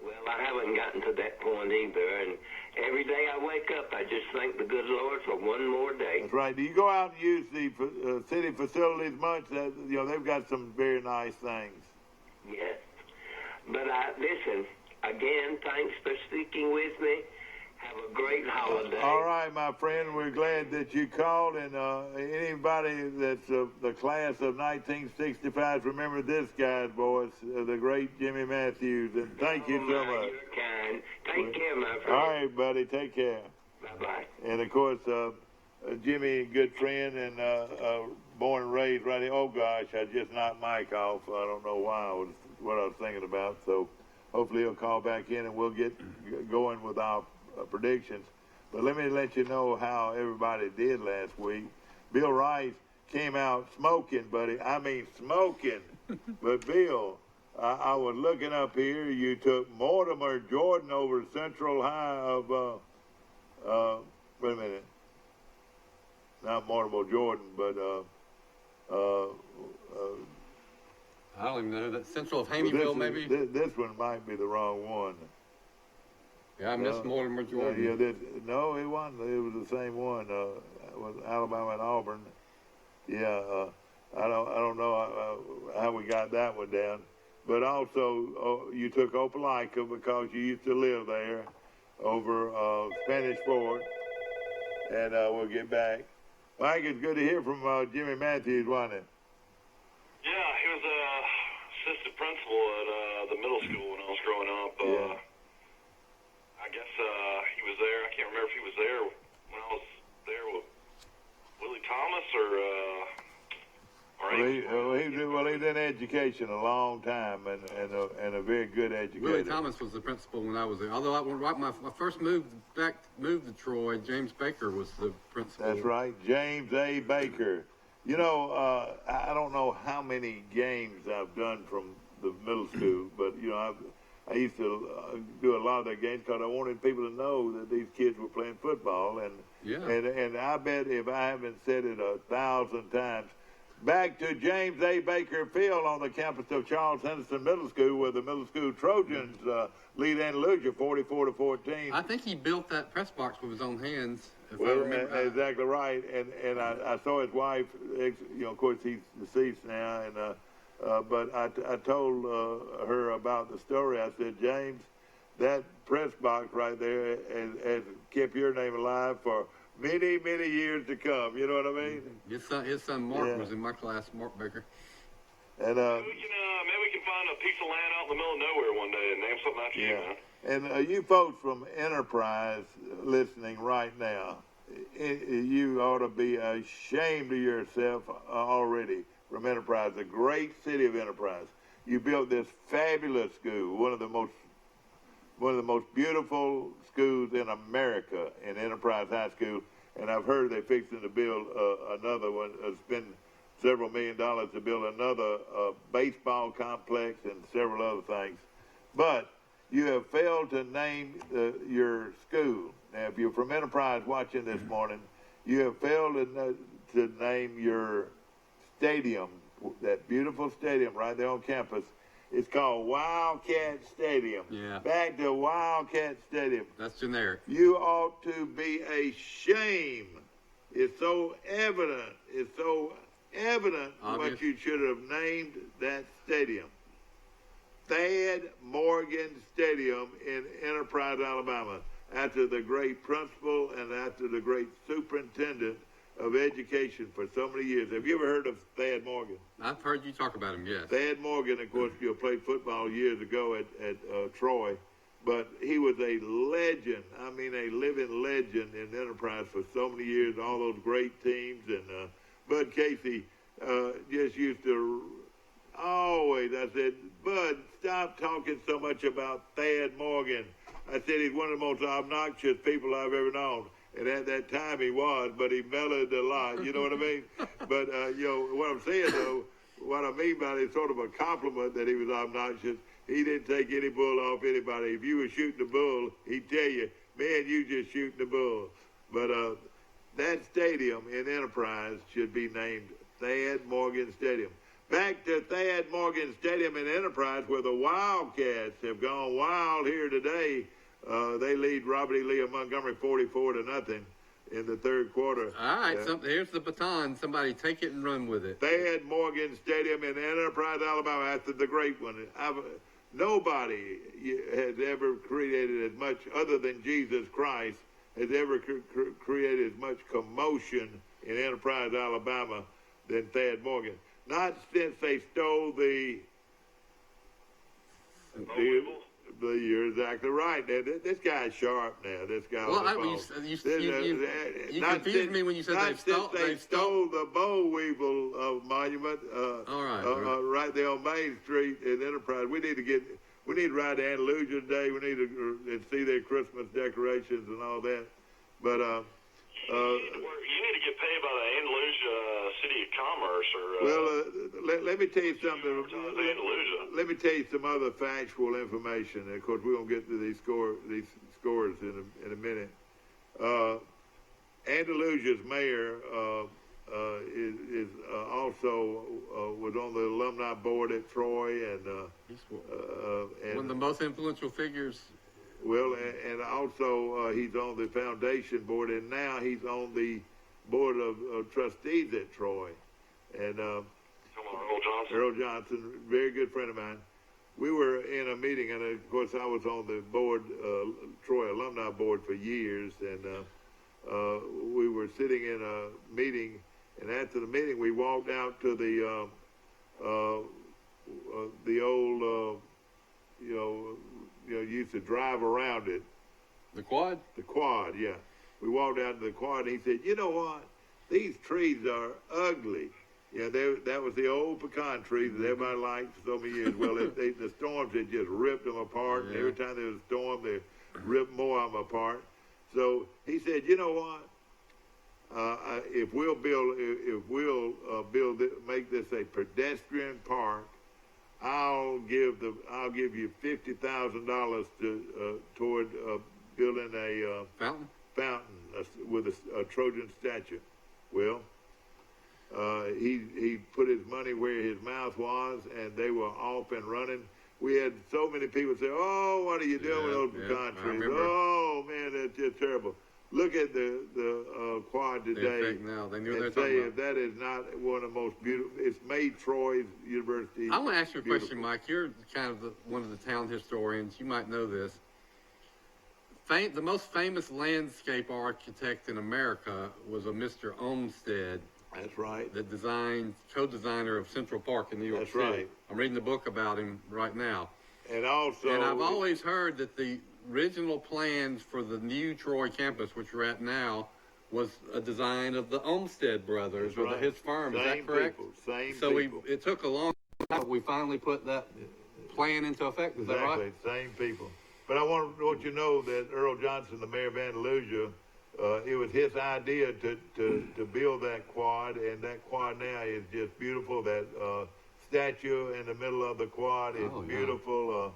Well, I haven't gotten to that point either, and every day I wake up, I just thank the good Lord for one more day. That's right. Do you go out and use the city facilities much? They've got some very nice things. Yes. But listen, again, thanks for speaking with me. Have a great holiday. All right, my friend. We're glad that you called, and anybody that's the class of 1965, remember this guy's voice, the great Jimmy Matthews, and thank you so much. You're kind. Take care, my friend. All right, buddy. Take care. Bye-bye. And, of course, Jimmy, good friend, and born and raised right here. Oh, gosh, I just knocked Mike off. I don't know why. What I was thinking about. So hopefully he'll call back in, and we'll get going with our predictions. But let me let you know how everybody did last week. Bill Rice came out smoking, buddy. I mean smoking. But Bill, I was looking up here. You took Mortimer Jordan over Central High of wait a minute. Not Mortimer Jordan, but I don't even know. That Central of Haneyville, maybe? This one might be the wrong one. Yeah, I missed Mortimer Jordan. No, it wasn't. It was the same one. It was Alabama and Auburn. Yeah, I don't know how we got that one down. But also, you took Opelika because you used to live there over Spanish Fort. And we'll get back. Mike, it's good to hear from Jimmy Matthews, wasn't it? Yeah, he was assistant principal at the middle school when I was growing up. Yeah. I guess he was there. I can't remember if he was there when I was there with Willie Thomas or great. He's in education a long time and a very good educator. Willie Thomas was the principal when I was there. Although my first moved to Troy, James Baker was the principal. That's right, James A. Baker. You know, I don't know how many games I've done from the middle school, but you know, I used to do a lot of their games because I wanted people to know that these kids were playing football, and I bet if I haven't said it 1,000 times, back to James A. Baker Field on the campus of Charles Henderson Middle School, where the middle school Trojans lead Andalusia 44-14. I think he built that press box with his own hands. Well, exactly right, and I saw his wife. You know, of course, he's deceased now, and but I told her about the story. I said, James, that press box right there has kept your name alive for many, many years to come. You know what I mean? His son Mark was in my class, Mark Baker. And maybe we can find a piece of land out in the middle of nowhere one day and name something after you, man. And you folks from Enterprise listening right now, you ought to be ashamed of yourself already from Enterprise, the great city of Enterprise. You built this fabulous school, one of the most beautiful schools in America, in Enterprise High School. And I've heard they're fixing to build another one. Spend several $1 million to build another baseball complex and several other things. But you have failed to name your school. Now, if you're from Enterprise watching this morning, you have failed to name your stadium, that beautiful stadium right there on campus. It's called Wildcat Stadium. Yeah. Back to Wildcat Stadium. That's generic. You ought to be ashamed. It's so evident. Obvious. What you should have named that stadium. Thad Morgan Stadium in Enterprise, Alabama, after the great principal and after the great superintendent of education for so many years. Have you ever heard of Thad Morgan? I've heard you talk about him, yes. Thad Morgan, of course, you played football years ago at Troy, but he was a legend. I mean, a living legend in Enterprise for so many years, all those great teams. And Bud Casey just used to always, I said, Bud, stop talking so much about Thad Morgan. I said he's one of the most obnoxious people I've ever known. And at that time he was, but he mellowed a lot, you know what I mean? But, you know, what I'm saying, though, what I mean by it is sort of a compliment that he was obnoxious. He didn't take any bull off anybody. If you were shooting the bull, he'd tell you, man, you just shooting the bull. But that stadium in Enterprise should be named Thad Morgan Stadium. Back to Thad Morgan Stadium in Enterprise, where the Wildcats have gone wild here today. They lead Robert E. Lee of Montgomery 44-0 in the third quarter. All right, here's the baton. Somebody take it and run with it. Thad Morgan Stadium in Enterprise, Alabama, after the great one. Nobody has ever created as much, other than Jesus Christ, has ever created as much commotion in Enterprise, Alabama than Thad Morgan. Not since they stole you're exactly right. This guy's sharp now. This guy. Well, you confused me when you said they stole the Boll Weevil monument. All right. Right there on Main Street in Enterprise. We need to ride to Andalusia today. We need to see their Christmas decorations and all that. But you need to get paid by the Andalusia City of Commerce, or let me tell you something. Andalusia. Let me tell you some other factual information. Of course, we're gonna get to these scores in a minute. Andalusia's mayor is also was on the alumni board at Troy, and one of the most influential figures. Well, and also he's on the foundation board, and now he's on the board of trustees at Troy. And Earl Johnson, very good friend of mine. We were in a meeting, and of course I was on the board, Troy alumni board for years, and we were sitting in a meeting, and after the meeting we walked out to the old, you used to drive around it. The quad? The quad, yeah. We walked out to the quad, and he said, you know what? These trees are ugly. Yeah, that was the old pecan tree that everybody liked for so many years. Well, the storms had just ripped them apart, and every time there was a storm, they ripped more of them apart. So he said, you know what? If we'll make this a pedestrian park, I'll give you $50,000 toward building a fountain with a Trojan statue. Well, he put his money where his mouth was, and they were off and running. We had so many people say, "Oh, what are you doing with those pecan trees? Oh man, that's just terrible." Look at the quad today. Now. They knew and say if that is not one of the most beautiful. It's made Troy's University. I want to ask you a question, Mike. You're kind of one of the town historians. You might know this. The most famous landscape architect in America was a Mr. Olmsted. That's right. The co-designer of Central Park in New York City. That's right. I'm reading the book about him right now. And also, and I've always heard that the original plans for the new Troy campus, which we're at now, was a design of the Olmsted brothers, or his firm. Is that correct? Same so people. It took a long time, but we finally put that plan into effect. Is that right? Same people. But I want you to know that Earl Johnson, the mayor of Andalusia, it was his idea to build that quad, and that quad now is just beautiful. That statue in the middle of the quad is beautiful.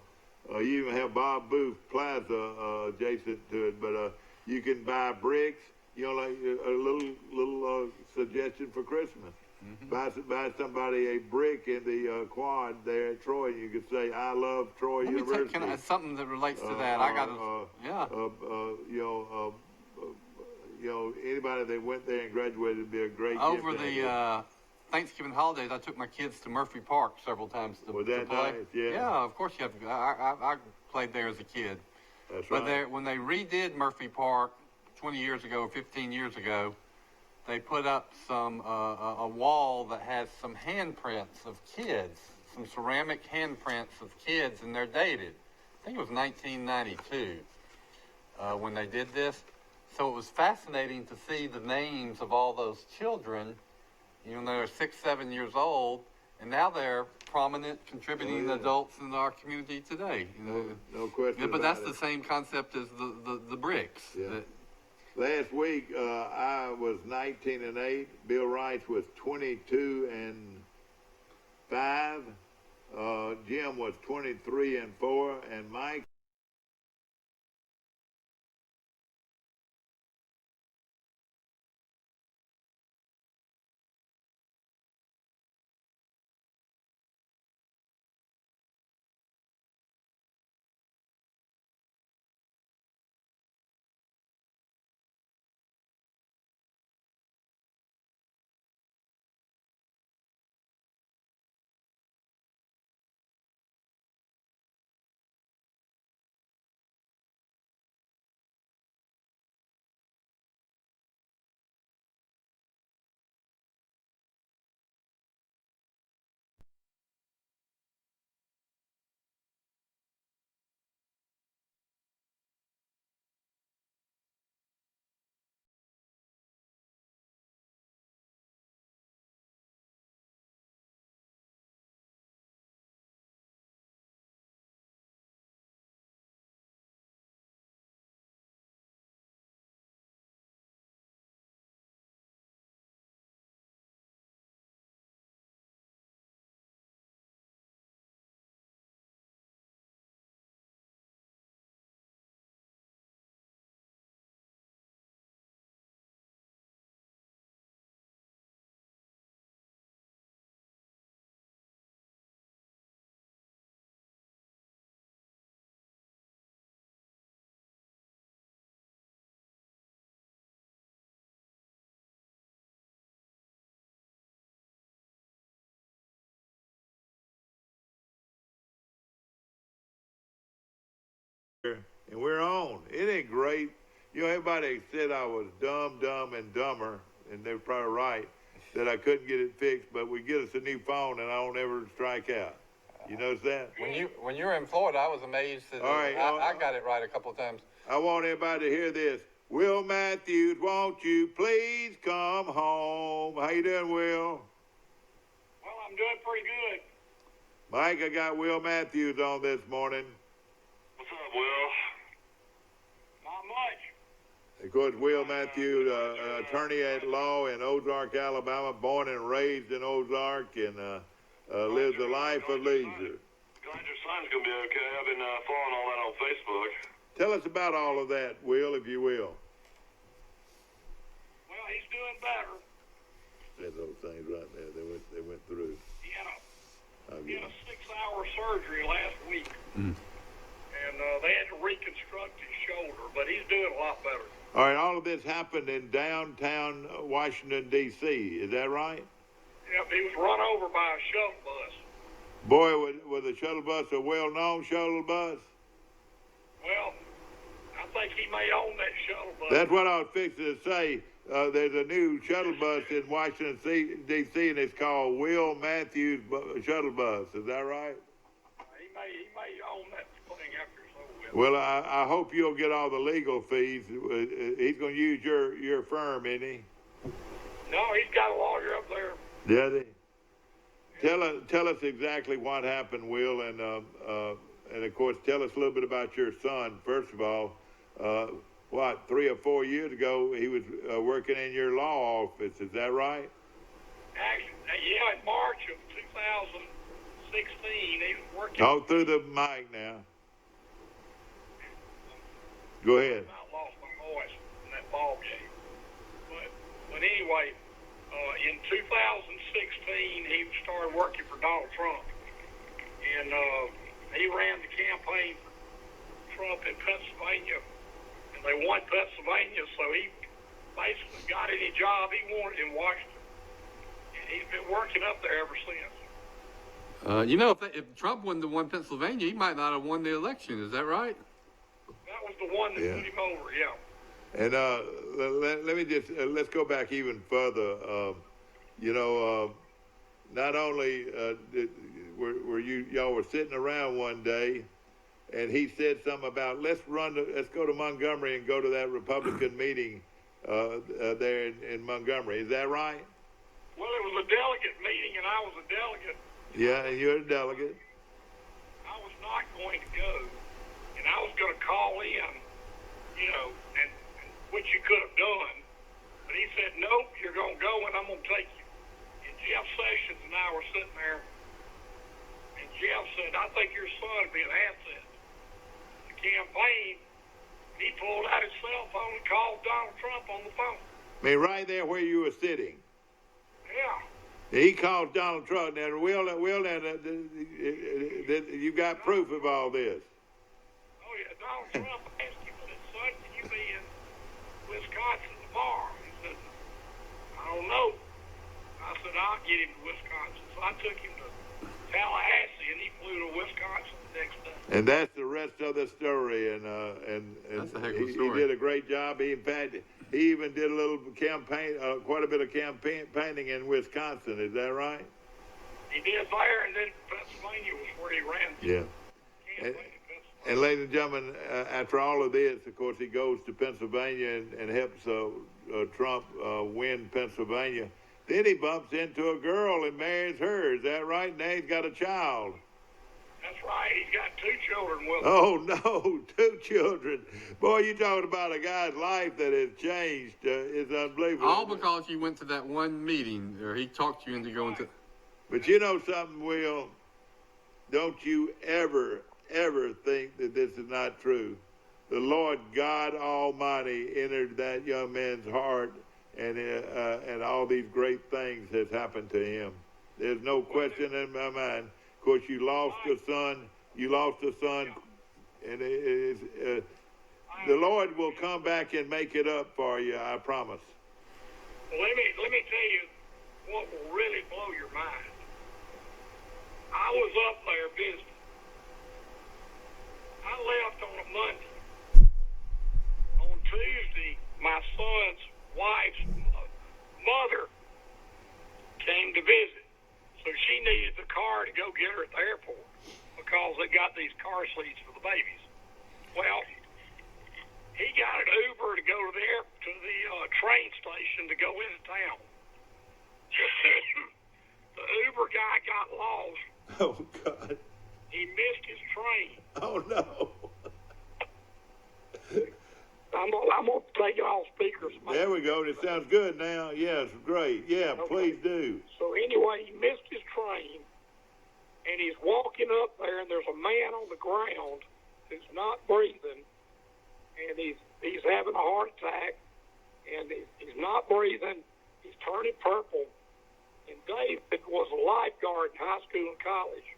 You even have Bob Booth Plaza adjacent to it, but you can buy bricks. You know, like a little suggestion for Christmas. Mm-hmm. Buy somebody a brick in the quad there at Troy. You could say, "I love Troy University." Something that relates to that. I got anybody that went there and graduated would be a great. Over the Thanksgiving holidays, I took my kids to Murphy Park several times to play. Nice? Yeah, of course you have to. I played there as a kid. That's right. But when they redid Murphy Park 20 years ago or 15 years ago, they put up some a wall that has some handprints of kids, some ceramic handprints of kids, and they're dated. I think it was 1992 when they did this. So it was fascinating to see the names of all those children. You know, they're 6, 7 years old, and now they're prominent, contributing adults in our community today. You know? No question. Yeah, but that's the same concept as the bricks. Yeah. Last week, I was 19-8. Bill Rice was 22-5. Jim was 23-4, and Mike. And we're on. It ain't great. You know, everybody said I was dumb, and dumber, and they're probably right, that I couldn't get it fixed, but we get us a new phone and I don't ever strike out. You notice that? When you were in Florida, I was amazed that I got it right a couple of times. I want everybody to hear this. Will Matthews, won't you please come home? How you doing, Will? doing pretty good. Mike, I got Will Matthews on this morning. What's up, Will? Not much. Of course, Will Matthews, attorney at law in Ozark, Alabama, born and raised in Ozark, and lives a life of leisure. Glad your son's gonna be okay. I've been following all that on Facebook. Tell us about all of that, Will, if you will. Well, he's doing better. There's those things right there they went through. He had a 6-hour surgery last week, and they had to reconstruct his shoulder, but he's doing a lot better. All right, all of this happened in downtown Washington, D.C., is that right? Yep, he was run over by a shuttle bus. Boy, was the shuttle bus a well-known shuttle bus? Well, I think he may own that shuttle bus. That's what I was fixing to say. There's a new shuttle bus in Washington, D.C., and it's called Will Matthews Shuttle Bus. Is that right? He may own that thing after it's over with. Well, I hope you'll get all the legal fees. He's going to use your firm, isn't he? No, he's got a lawyer up there. Does he? Tell us exactly what happened, Will, and of course, tell us a little bit about your son. First of all, 3 or 4 years ago, he was working in your law office. Is that right? Actually, yeah, in March of 2016, he was working. Oh, through the mic now. Go ahead. I lost my voice in that ball game. But anyway, in 2016, he started working for Donald Trump. And he ran the campaign for Trump in Pennsylvania. And they won Pennsylvania, so he basically got any job he wanted in Washington. And he's been working up there ever since. If Trump wouldn't have won Pennsylvania, he might not have won the election. Is that right? That was the one that put him over, yeah. And let me just let's go back even further. Not only were y'all were sitting around one day, and he said something about let's go to Montgomery and go to that Republican meeting there in Montgomery. Is that right? Well, it was a delegate meeting, and I was a delegate. Yeah, and you're a delegate. I was not going to go, and I was going to call in, and which you could have done. But he said, nope, you're going to go, and I'm going to take you. And Jeff Sessions and I were sitting there, and Jeff said, I think your son would be an asset. The campaign, he pulled out his cell phone and called Donald Trump on the phone. I mean, right there where you were sitting. Yeah. He called Donald Trump. Now, Will, you got proof of all this. Oh, yeah. Donald Trump asked him, said, son, can you be in Wisconsin tomorrow? He said, I don't know. I said, I'll get him to Wisconsin. So I took him to Tallahassee, and he flew to Wisconsin the next day. And that's the rest of the story. And that's a heck of a story. He did a great job. He even did a little campaign, quite a bit of campaigning in Wisconsin. Is that right? He did there, and then Pennsylvania was where he ran. Yeah. And ladies and gentlemen, after all of this, of course, he goes to Pennsylvania and helps Trump win Pennsylvania. Then he bumps into a girl and marries her. Is that right? Now he's got a child. That's right. He's got 2 children with him. Oh, no, 2 children. Boy, you talking about a guy's life that has changed. It's unbelievable. All because you went to that one meeting, or he talked you into going to. But you know something, Will? Don't you ever think that this is not true. The Lord God Almighty entered that young man's heart, and all these great things has happened to him. There's no question in my mind. Of course, you lost a son, and the Lord will come back and make it up for you, I promise. Well, let me tell you what will really blow your mind. I was up there visiting. I left on a Monday. On Tuesday, my son's wife's mother came to visit. So she needed the car to go get her at the airport because they got these car seats for the babies. Well, he got an Uber to go to the train station to go into town. The Uber guy got lost. Oh, God. He missed his train. Oh, no. I'm gonna take it off speakers. There we go. It sounds good now. Yes, great. Yeah, Okay. please do. So anyway, he missed his train, and he's walking up there, and there's a man on the ground who's not breathing, and he's having a heart attack, and he's not breathing. He's turning purple. And David was a lifeguard in high school and college,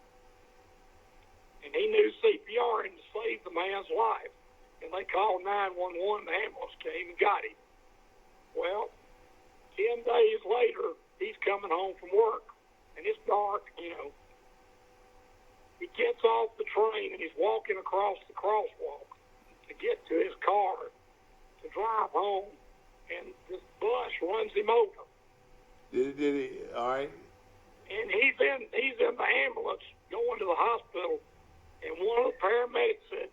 and he knew CPR and saved the man's life. And they called 911, the ambulance came and got him. Well, 10 days later, he's coming home from work, and it's dark, you know. He gets off the train, and he's walking across the crosswalk to get to his car to drive home, and this bus runs him over. Did he? All right. And he's in the ambulance going to the hospital, and one of the paramedics said,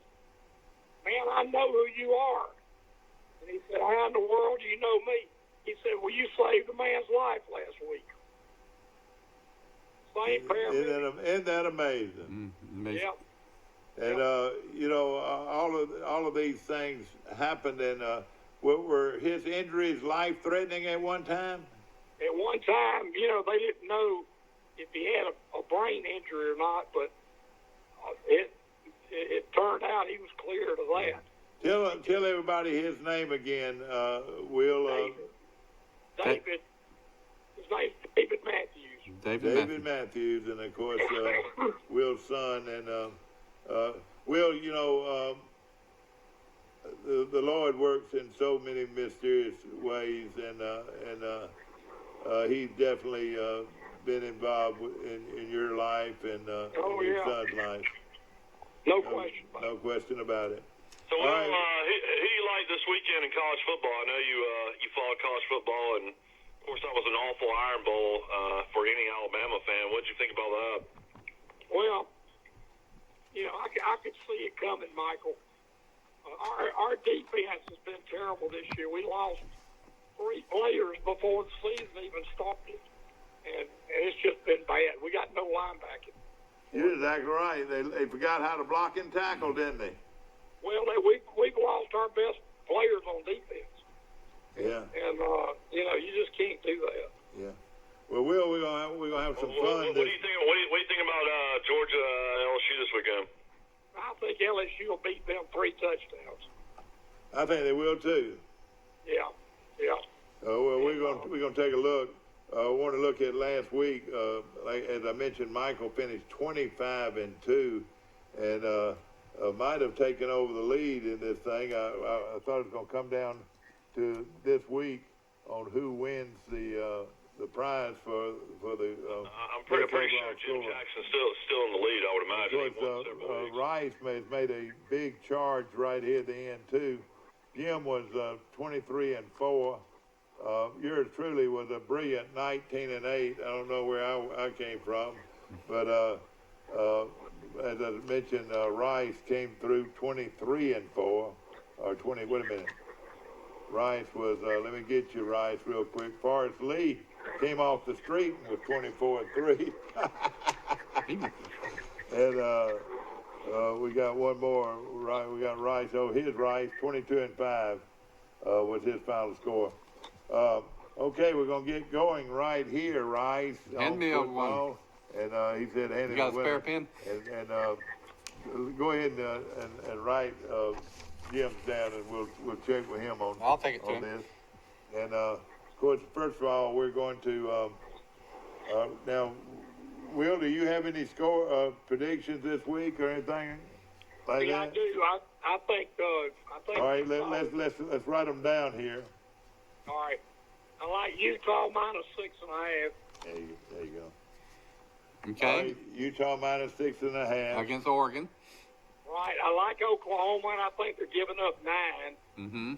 "Man, I know who you are." And he said, "How in the world do you know me?" He said, "Well, you saved a man's life last week." Same paramedic. Isn't that amazing? Amazing. Yep. And you know, all of these things happened, and were his injuries life-threatening at one time? At one time, you know, they didn't know if he had a brain injury or not, but it turned out he was clear to that. Tell everybody his name again, Will. David. His name's David Matthews. David Matthews, and of course Will's son. And Will, you know, the Lord works in so many mysterious ways, and he's definitely been involved in your life and in your son's life. No question. No question about it. So, Will, who do you like this weekend in college football? I know you followed college football, and of course that was an awful Iron Bowl for any Alabama fan. What did you think about that? Well, you know, I could see it coming, Michael. Our defense has been terrible this year. We lost 3 players before the season even started, and it's just been bad. We got no linebackers. You're exactly right. They forgot how to block and tackle, didn't they? Well, we've lost our best players on defense. Yeah. And you know, you just can't do that. Yeah. Well, Will, we're gonna have some fun. What do you think? What do you think about Georgia LSU this weekend? I think LSU will beat them 3 touchdowns. I think they will too. Yeah. Well, we're gonna take a look. I want to look at last week. Like, as I mentioned, Michael finished 25-2, and might have taken over the lead in this thing. I thought it was going to come down to this week on who wins the prize for the. I'm pretty sure Jim Jackson's still in the lead. I would imagine. Of course, Rice made a big charge right here at the end too. Jim was 23-4. Yours truly was a brilliant 19-8. I don't know where I came from, but as I mentioned, Rice came through 23-4, or 20. Wait a minute. Rice was. Let me get you Rice real quick. Forrest Lee came off the street and was 24-3. And we got one more. Right, we got Rice. Oh, his Rice 22-5 was his final score. Okay, we're gonna get going right here, Rice. Hand me one. And he said, "Hand you got a spare pen?" And go ahead and write Jim's down, and we'll check with him on. I'll take it to on him. this. And of course, first of all, we're going to now. Will, do you have any score predictions this week or anything like that? I do. I think. All right, let's write them down here. All right. I like Utah -6.5. There you go. Okay. All right, Utah -6.5 against Oregon. Right. I like Oklahoma, and I think they're giving up 9. Mm-hmm.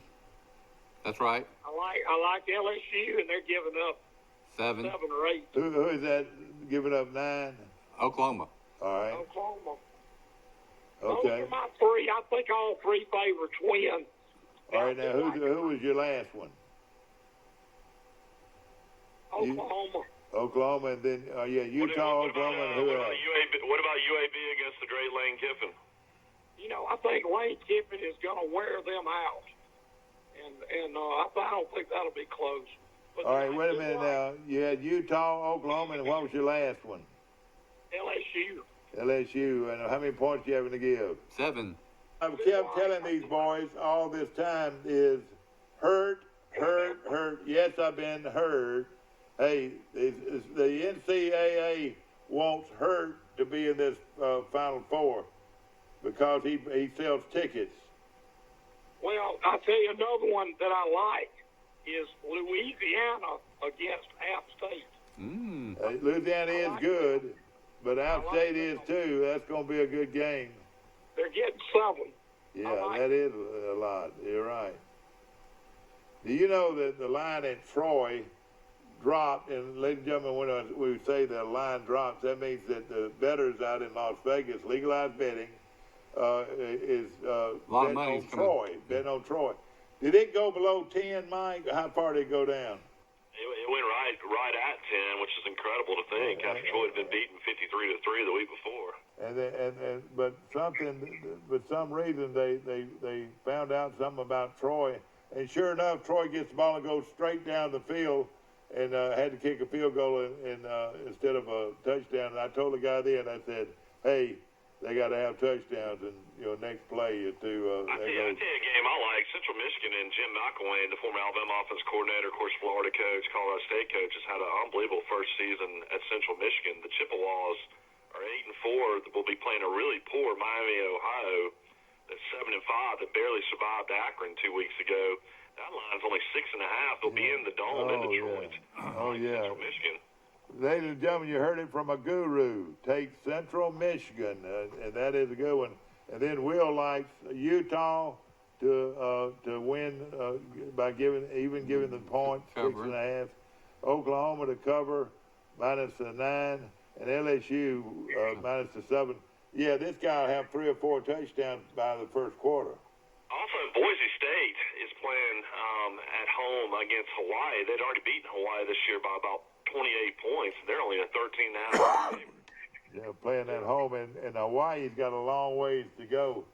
That's right. I like LSU, and they're giving up 7 or 8. Who is that giving up 9? Oklahoma. All right. Oklahoma. Okay. Those are my 3. I think all 3 favorites win. All right. Now, who was your last one? Oklahoma. Oklahoma, and then Utah, Oklahoma, and who else? What about UAB against the great Lane Kiffin? You know, I think Lane Kiffin is going to wear them out, and I don't think that'll be close. But All right, wait a minute now. You had Utah, Oklahoma, and what was your last one? LSU. LSU, and how many points do you having to give? 7. I've kept telling these boys all this time is hurt. Yes, I've been hurt. Hey, the NCAA wants Hurt to be in this Final Four because he sells tickets. Well, I'll tell you another one that I like is Louisiana against App State. Louisiana is good, but App State is too. That's going to be a good game. They're getting 7. Yeah, that is a lot. You're right. Do you know that the line at Troy dropped? And ladies and gentlemen, when we say the line drops, that means that the bettors out in Las Vegas, legalized betting, is betting on Troy. Betting on Troy. Did it go below 10, Mike? How far did it go down? It went right at 10, which is incredible to think. After Troy had been beaten 53-3 the week before. But for some reason they found out something about Troy, and sure enough, Troy gets the ball and goes straight down the field, and had to kick a field goal instead of a touchdown. And I told the guy then, I said, hey, they got to have touchdowns, and next play is to. I tell you a game I like. Central Michigan and Jim McElwain, the former Alabama offense coordinator, of course, Florida coach, Colorado State coach, has had an unbelievable first season at Central Michigan. The Chippewas are 8-4. Will be playing a really poor Miami, Ohio. That's 7-5. That barely survived Akron 2 weeks ago. That line's only 6.5. They'll be in the dome in Detroit. Oh yeah. Central Michigan. Ladies and gentlemen, you heard it from a guru. Take Central Michigan, and that is a good one. And then Will likes Utah to win by giving the points, 6.5. Oklahoma to cover -9, and LSU -7. Yeah, this guy will have 3 or 4 touchdowns by the first quarter. Also, Boise State is playing at home against Hawaii. They'd already beaten Hawaii this year by about 28 points. They're only a 13.5 favorite. Yeah, playing at home, and Hawaii's got a long ways to go.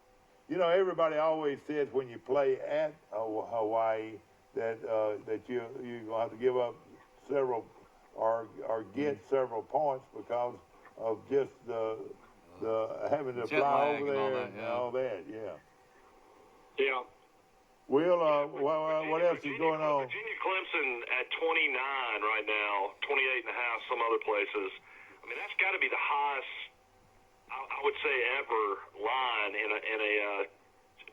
Everybody always says when you play at Hawaii that you're gonna have to give up several or get several points because of just the having to fly over there and all that. Yeah. Yeah. Will, what else is going on? Virginia Clemson at 29 right now, 28.5 some other places. I mean, that's got to be the highest, I would say, ever line in a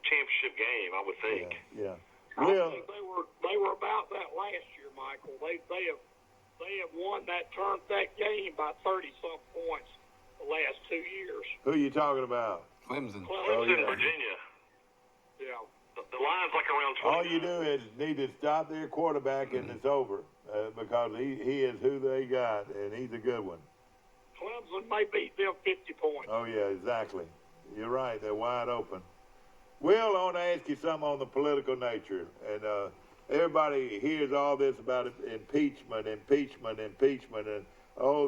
championship game, I would think. Yeah. I think they were about that last year, Michael. They have won that game by 30-some points the last 2 years. Who are you talking about? Clemson. Clemson, Virginia. Yeah. The line's like around 20. All you do is need to stop their quarterback, and it's over because he is who they got, and he's a good one. Clemson may beat them 50 points. Oh, yeah, exactly. You're right. They're wide open. Will, I want to ask you something on the political nature. And everybody hears all this about impeachment. And,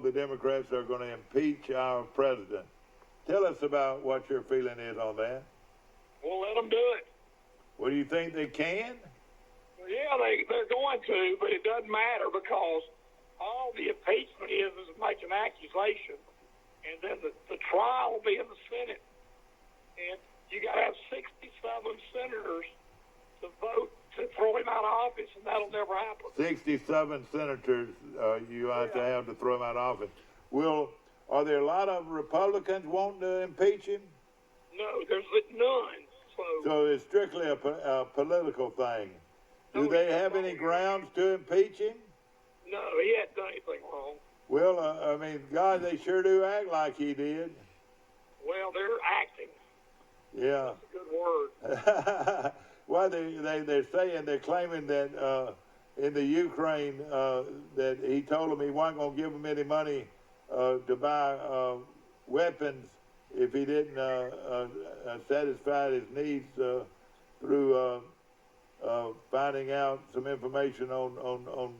the Democrats are going to impeach our president. Tell us about what your feeling is on that. We'll let them do it. Well, do you think they can? Well, yeah, they're going to, but it doesn't matter because all the impeachment is make an accusation, and then the trial will be in the Senate. And you got to have 67 senators to vote to throw him out of office, and that'll never happen. 67 senators you have to throw him out of office. Are there a lot of Republicans wanting to impeach him? No, there's none. So it's strictly a political thing. Do they have any grounds to impeach him? No, he hadn't done anything wrong. Well, God, they sure do act like he did. Well, they're acting. Yeah. That's a good word. Well, they're claiming that in the Ukraine that he told them he wasn't going to give them any money to buy weapons if he didn't satisfy his needs through finding out some information on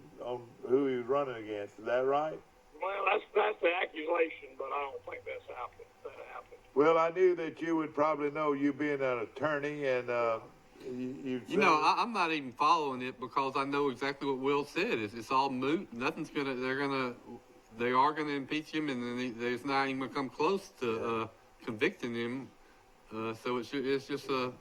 who he was running against. Is that right? Well, that's the accusation, but I don't think that happened. Well, I knew that you would probably know, you being an attorney, and You know, I'm not even following it because I know exactly what Will said. It's all moot. Nothing's gonna. They are gonna impeach him, and then there's not even gonna come close to convicting him. So it's just a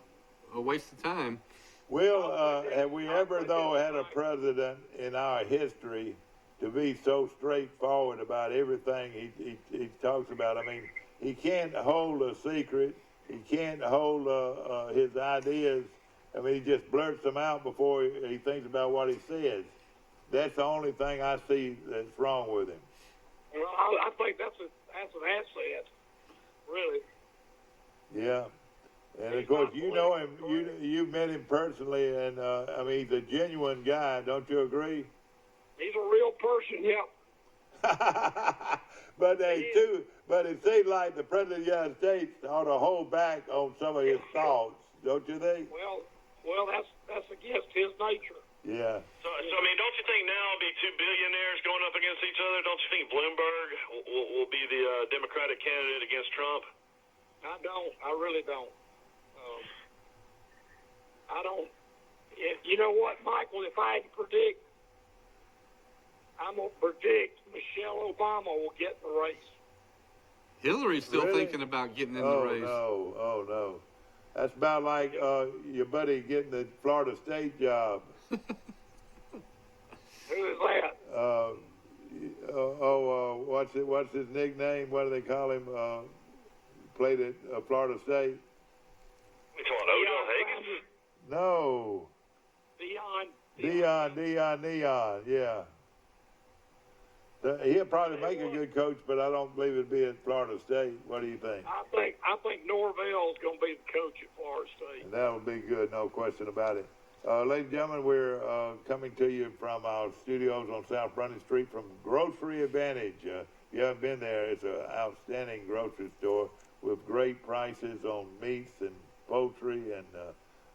waste of time. Will, have we ever though had a president in our history to be so straightforward about everything he talks about? I mean, he can't hold a secret. He can't hold his ideas. I mean, he just blurts them out before he thinks about what he says. That's the only thing I see that's wrong with him. Well, I think that's an asset, really. Yeah, and of course you know him. You met him personally, and I mean, he's a genuine guy. Don't you agree? He's a real person, yeah. But it seems like the president of the United States ought to hold back on some of his thoughts, don't you think? Well, that's against his nature. Yeah. So I mean, don't you think now it'll be two billionaires going up against each other? Don't you think Bloomberg will be the Democratic candidate against Trump? I don't. I really don't. I don't. You know what, Michael? If I had to predict, I'm going to predict Michelle Obama will get in the race. Hillary's still thinking about getting in the race. Oh, no. That's about like your buddy getting the Florida State job. Who is that? What's his nickname? What do they call him? Played at Florida State. You talking Odell Higgins? No. Deion, yeah. He'll probably make a good coach, but I don't believe it'd be at Florida State. What do you think? I think Norvell's going to be the coach at Florida State. And that'll be good, no question about it. Ladies and gentlemen, we're coming to you from our studios on South Brunning Street from Grocery Advantage. If you haven't been there, it's an outstanding grocery store with great prices on meats and poultry and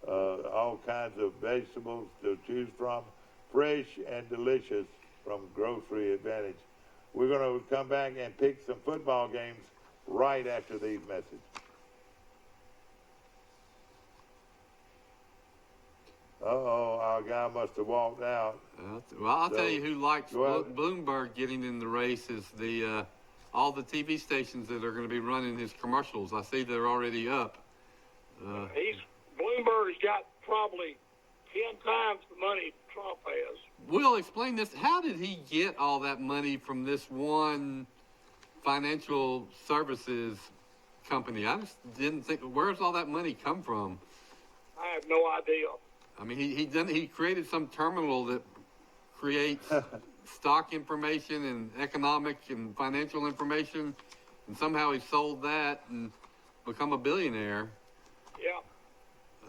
all kinds of vegetables to choose from. Fresh and delicious from Grocery Advantage. We're going to come back and pick some football games right after these messages. Our guy must have walked out. Well, I'll tell you who likes Bloomberg getting in the race is all the TV stations that are going to be running his commercials. I see they're already up. Bloomberg's got probably 10 times the money Trump has. Will, explain this. How did he get all that money from this one financial services company? I just didn't think. Where's all that money come from? I have no idea. I mean, he created some terminal that creates stock information and economic and financial information, and somehow he sold that and become a billionaire. Yeah.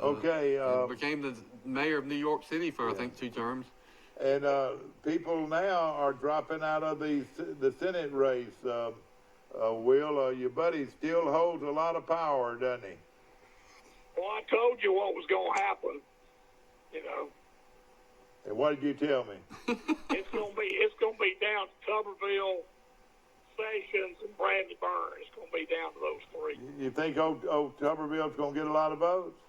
Okay. Became the mayor of New York City for I think 2 terms. And people now are dropping out of the Senate race. Will, your buddy still holds a lot of power, doesn't he? Well, I told you what was going to happen. You know. And what did you tell me? It's going to be down to Tuberville, Sessions, and Bradley Byrne. It's going to be down to those 3. You think old Tuberville's going to get a lot of votes?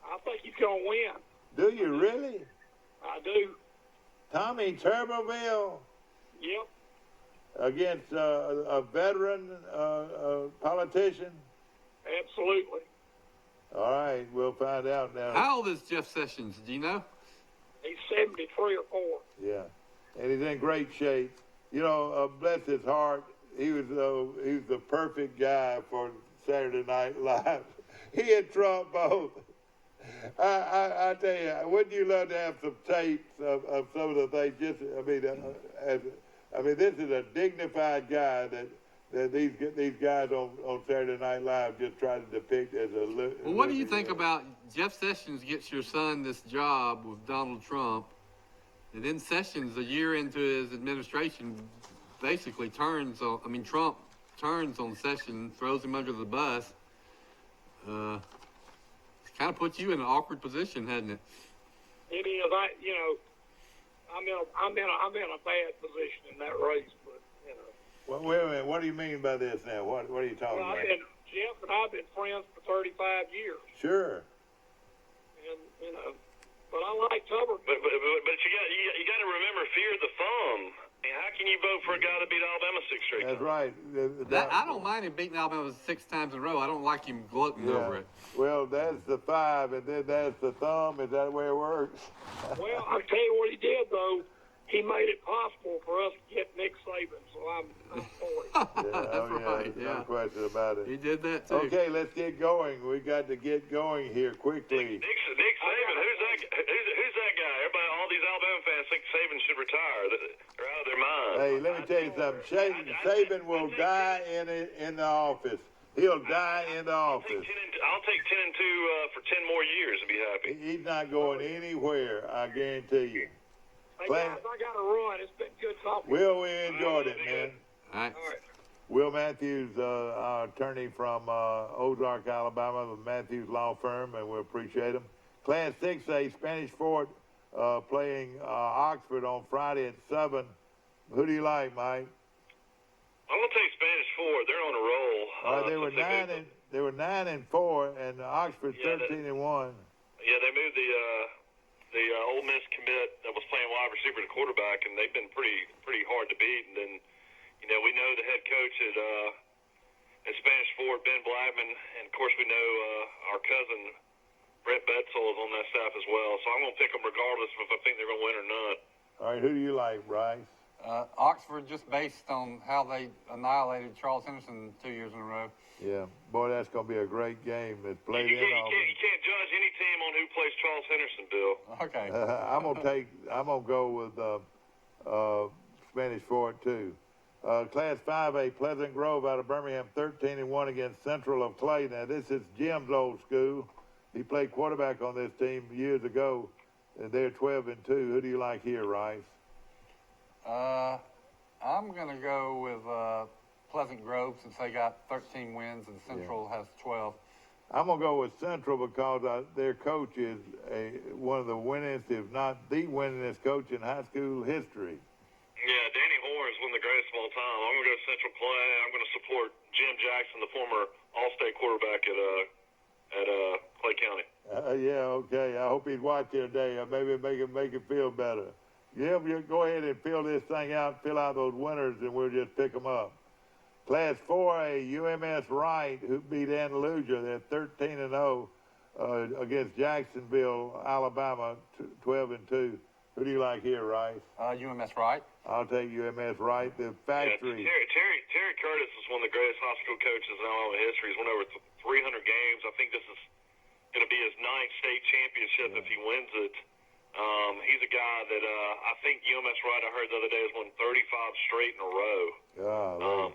I think he's going to win. Do you really? I do. Tommy Tuberville? Yep. Against a veteran politician? Absolutely. All right, we'll find out now. How old is Jeff Sessions? Do you know? He's 73 or 4. Yeah, and he's in great shape. You know, bless his heart, he was the perfect guy for Saturday Night Live. He and Trump both. I tell you, wouldn't you love to have some tapes of some of the things? I mean, this is a dignified guy that these guys on Saturday Night Live just try to depict as a. Well, what do you think about Jeff Sessions gets your son this job with Donald Trump, and then Sessions, a year into his administration, basically Trump turns on Sessions, throws him under the bus. Kind of puts you in an awkward position, hasn't it? any of that, I'm in a bad position in that race, but Well, wait a minute. What do you mean by this now? What are you talking about? Jeff and I've been friends for 35 years, Sure. and but I like Tuber. But you got to remember, fear the thumb. And how can you vote for a guy that beat Alabama 6 straight That's times? right. I don't mind him beating Alabama 6 times in a row. I don't like him gloating over it. Well, that's the 5, and then that's the thumb. Is that the way it works? Well, I'll tell you what he did, though. He made it possible for us to get Nick Saban, so I'm for it. That's right. No question about it. He did that too. Okay, let's get going. We got to get going here quickly. Nick Saban, who's that guy? Everybody, all these Alabama fans think Saban should retire. They're out of their mind. Hey, let me tell you something. Saban will die in the office. He'll die in the office. I'll take 10-2 for 10 more years and be happy. He's not going anywhere, I guarantee you. Hey, guys, I got to run. It's been good talking. Will, we enjoyed it, man. All right. Will Matthews, our attorney from Ozark, Alabama, the Matthews Law Firm, and we appreciate him. Class 6A, Spanish Fort, playing Oxford on Friday at 7. Who do you like, Mike? I'm gonna take Spanish Fort. They're on a roll. They were 9-4, and Oxford 13-1. Yeah, they moved the Ole Miss commit that was playing wide receiver to quarterback, and they've been pretty hard to beat. And then, we know the head coach at Spanish Fort, Ben Blackman, and of course we know our cousin Brett Betzel is on that staff as well. So I'm gonna pick them regardless of if I think they're gonna win or not. All right, who do you like, Bryce? Oxford, just based on how they annihilated Charles Henderson 2 years in a row. Yeah, boy, that's going to be a great game. It's played You can't judge any team on who plays Charles Henderson, Bill. Okay. I'm gonna go with Spanish Fort too. Class 5A, Pleasant Grove out of Birmingham, 13-1 against Central of Clay. Now this is Jim's old school. He played quarterback on this team years ago, and they're 12-2. Who do you like here, Rice? I'm gonna go with Pleasant Grove since they got 13 wins and Central has 12. I'm going to go with Central because their coach is one of the winningest, if not the winningest coach in high school history. Yeah, Danny Hoare is one of the greatest of all time. I'm going to go Central Clay. I'm going to support Jim Jackson, the former All-State quarterback at Clay County. Yeah, okay. I hope he'd watch here today. Maybe make it feel better. Yeah, go ahead and fill this thing out, fill out those winners, and we'll just pick them up. Class 4A, UMS Wright, who beat Andalusia. They're 13-0 against Jacksonville, Alabama, 12-2. Who do you like here, Rice? UMS Wright. I'll take UMS Wright. The factory. Yeah, Terry Curtis is one of the greatest high school coaches in Alabama history. He's won over 300 games. I think this is going to be his 9th state championship if he wins it. He's a guy that I think UMS Wright, I heard the other day, has won 35 straight in a row.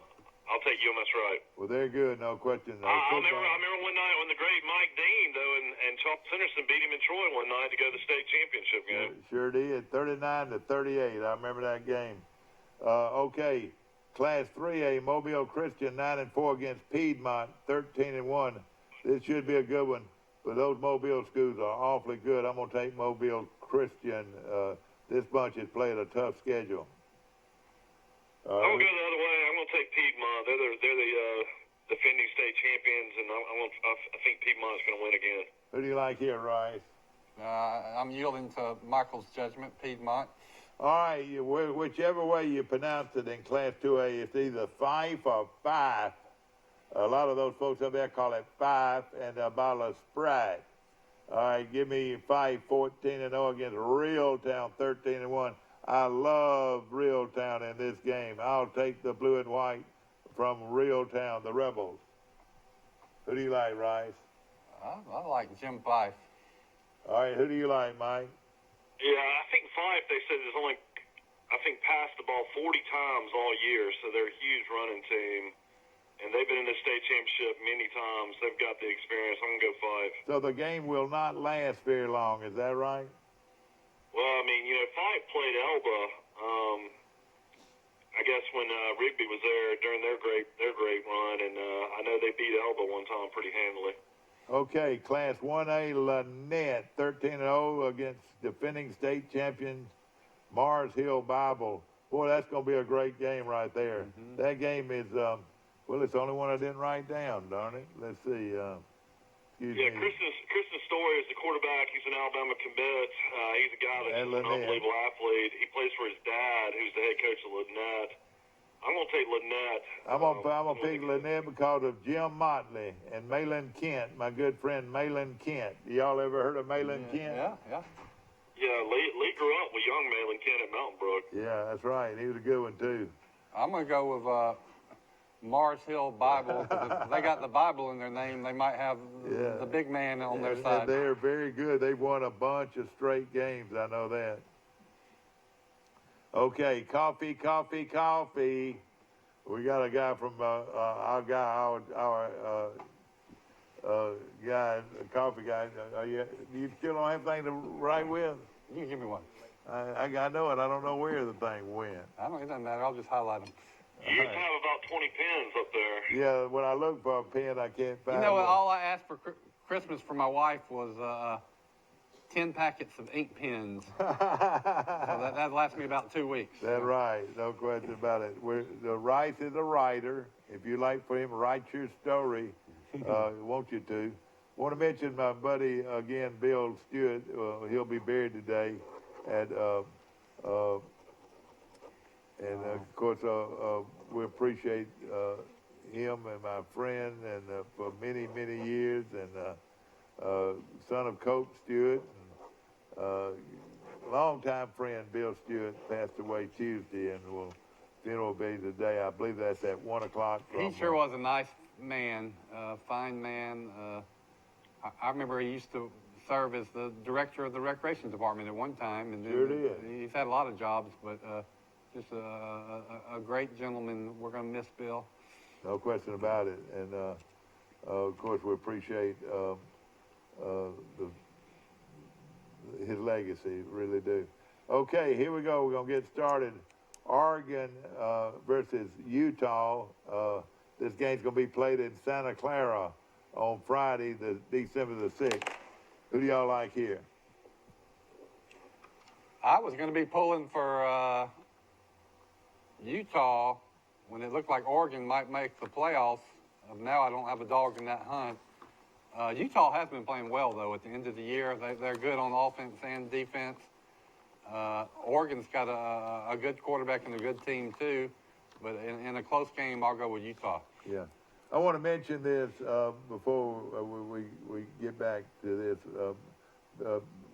I'll take UMS Wright. Well, they're good, no question. I remember one night when the great Mike Dean, though, and Charles Henderson beat him in Troy one night to go to the state championship game. Sure did, 39-38. I remember that game. Okay, Class 3A, Mobile Christian, 9-4 against Piedmont, 13-1. This should be a good one, but those Mobile schools are awfully good. I'm going to take Mobile Christian. This bunch has played a tough schedule. I'm going to go the other way. I'm going to take Piedmont. They're the defending state champions, and I think Piedmont's going to win again. Who do you like here, Rice? I'm yielding to Michael's judgment, Piedmont. All right, whichever way you pronounce it in Class 2A, it's either Fife or Fife. A lot of those folks up there call it Fife and a bottle of Sprite. All right, give me Fife 14-0 against Reeltown 13-1. I love Reeltown in this game. I'll take the blue and white from Reeltown, the Rebels. Who do you like, Rice? I like Jim Fife. All right, who do you like, Mike? Yeah, I think Fife, they said, has only, passed the ball 40 times all year, so they're a huge running team. And they've been in the state championship many times. They've got the experience. I'm going to go Fife. So the game will not last very long, is that right? Well, Fife played Elba. I guess when Rigby was there during their great run, and I know they beat Elba one time pretty handily. Okay, Class 1A Lynette, 13-0 against defending state champions Mars Hill Bible. Boy, that's going to be a great game right there. Mm-hmm. That game is, well, it's the only one I didn't write down, darn it. Let's see. Excuse me. Kristen Story is the quarterback. He's an Alabama commit. He's a guy that's At an Lynette. unbelievable athlete. He plays for his dad, who's the head coach of Lynette. I'm going to take Lynette. I'm gonna pick Lynette because of Jim Motley and Malin Kent, my good friend Malin Kent. Y'all ever heard of Malin Kent? Yeah. Yeah, Lee grew up with young Malin Kent at Mountain Brook. Yeah, that's right. He was a good one too. I'm going to go with Mars Hill Bible. 'Cause if they got the Bible in their name, they might have the big man on their side. And they're very good. They've won a bunch of straight games. I know that. Okay, coffee. We got a guy from our guy, coffee guy. You still don't have anything to write with? You can give me one. I know it. I don't know where the thing went. It doesn't matter. I'll just highlight them. You have about 20 pins up there. Yeah, when I look for a pen, I can't find You know what? one. All I asked for Christmas for my wife was 10 packets of ink pens. So that lasts me about 2 weeks. That's right. No question about it. The Rice is a writer. If you like for him to write your story, want you to. Want to mention my buddy again, Bill Stewart. He'll be buried today, and of course we appreciate him and my friend, and for many years, and son of Cope Stewart. Longtime friend Bill Stewart passed away Tuesday, and funeral will be today. I believe that's at 1 o'clock. He sure was a nice man, fine man. I remember he used to serve as the director of the recreation department at one time, and Sure did. He's had a lot of jobs, but just a great gentleman. We're going to miss Bill. No question about it, and of course we appreciate his legacy, really do. Okay, here we go. We're going to get started. Oregon versus Utah. This game's going to be played in Santa Clara on Friday, December the 6th. Who do y'all like here? I was going to be pulling for Utah when it looked like Oregon might make the playoffs. Now I don't have a dog in that hunt. Utah has been playing well, though, at the end of the year. They're good on offense and defense. Oregon's got a good quarterback and a good team, too. But in a close game, I'll go with Utah. Yeah. I want to mention this before we get back to this.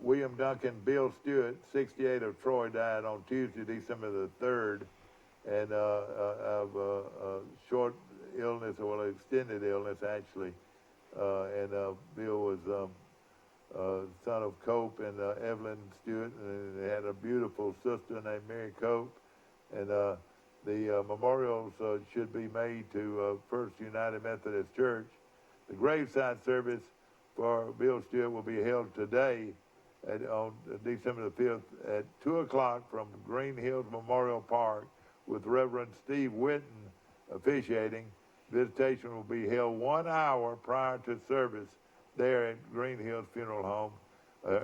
William Duncan, Bill Stewart, 68 of Troy, died on Tuesday, December the 3rd, and of short illness, or extended illness, actually. And Bill was son of Cope and Evelyn Stewart, and they had a beautiful sister named Mary Cope. And the memorials should be made to First United Methodist Church. The graveside service for Bill Stewart will be held today on December the 5th at 2 o'clock from Green Hills Memorial Park, with Reverend Steve Whitten officiating. Visitation will be held 1 hour prior to service there at Green Hills Funeral Home.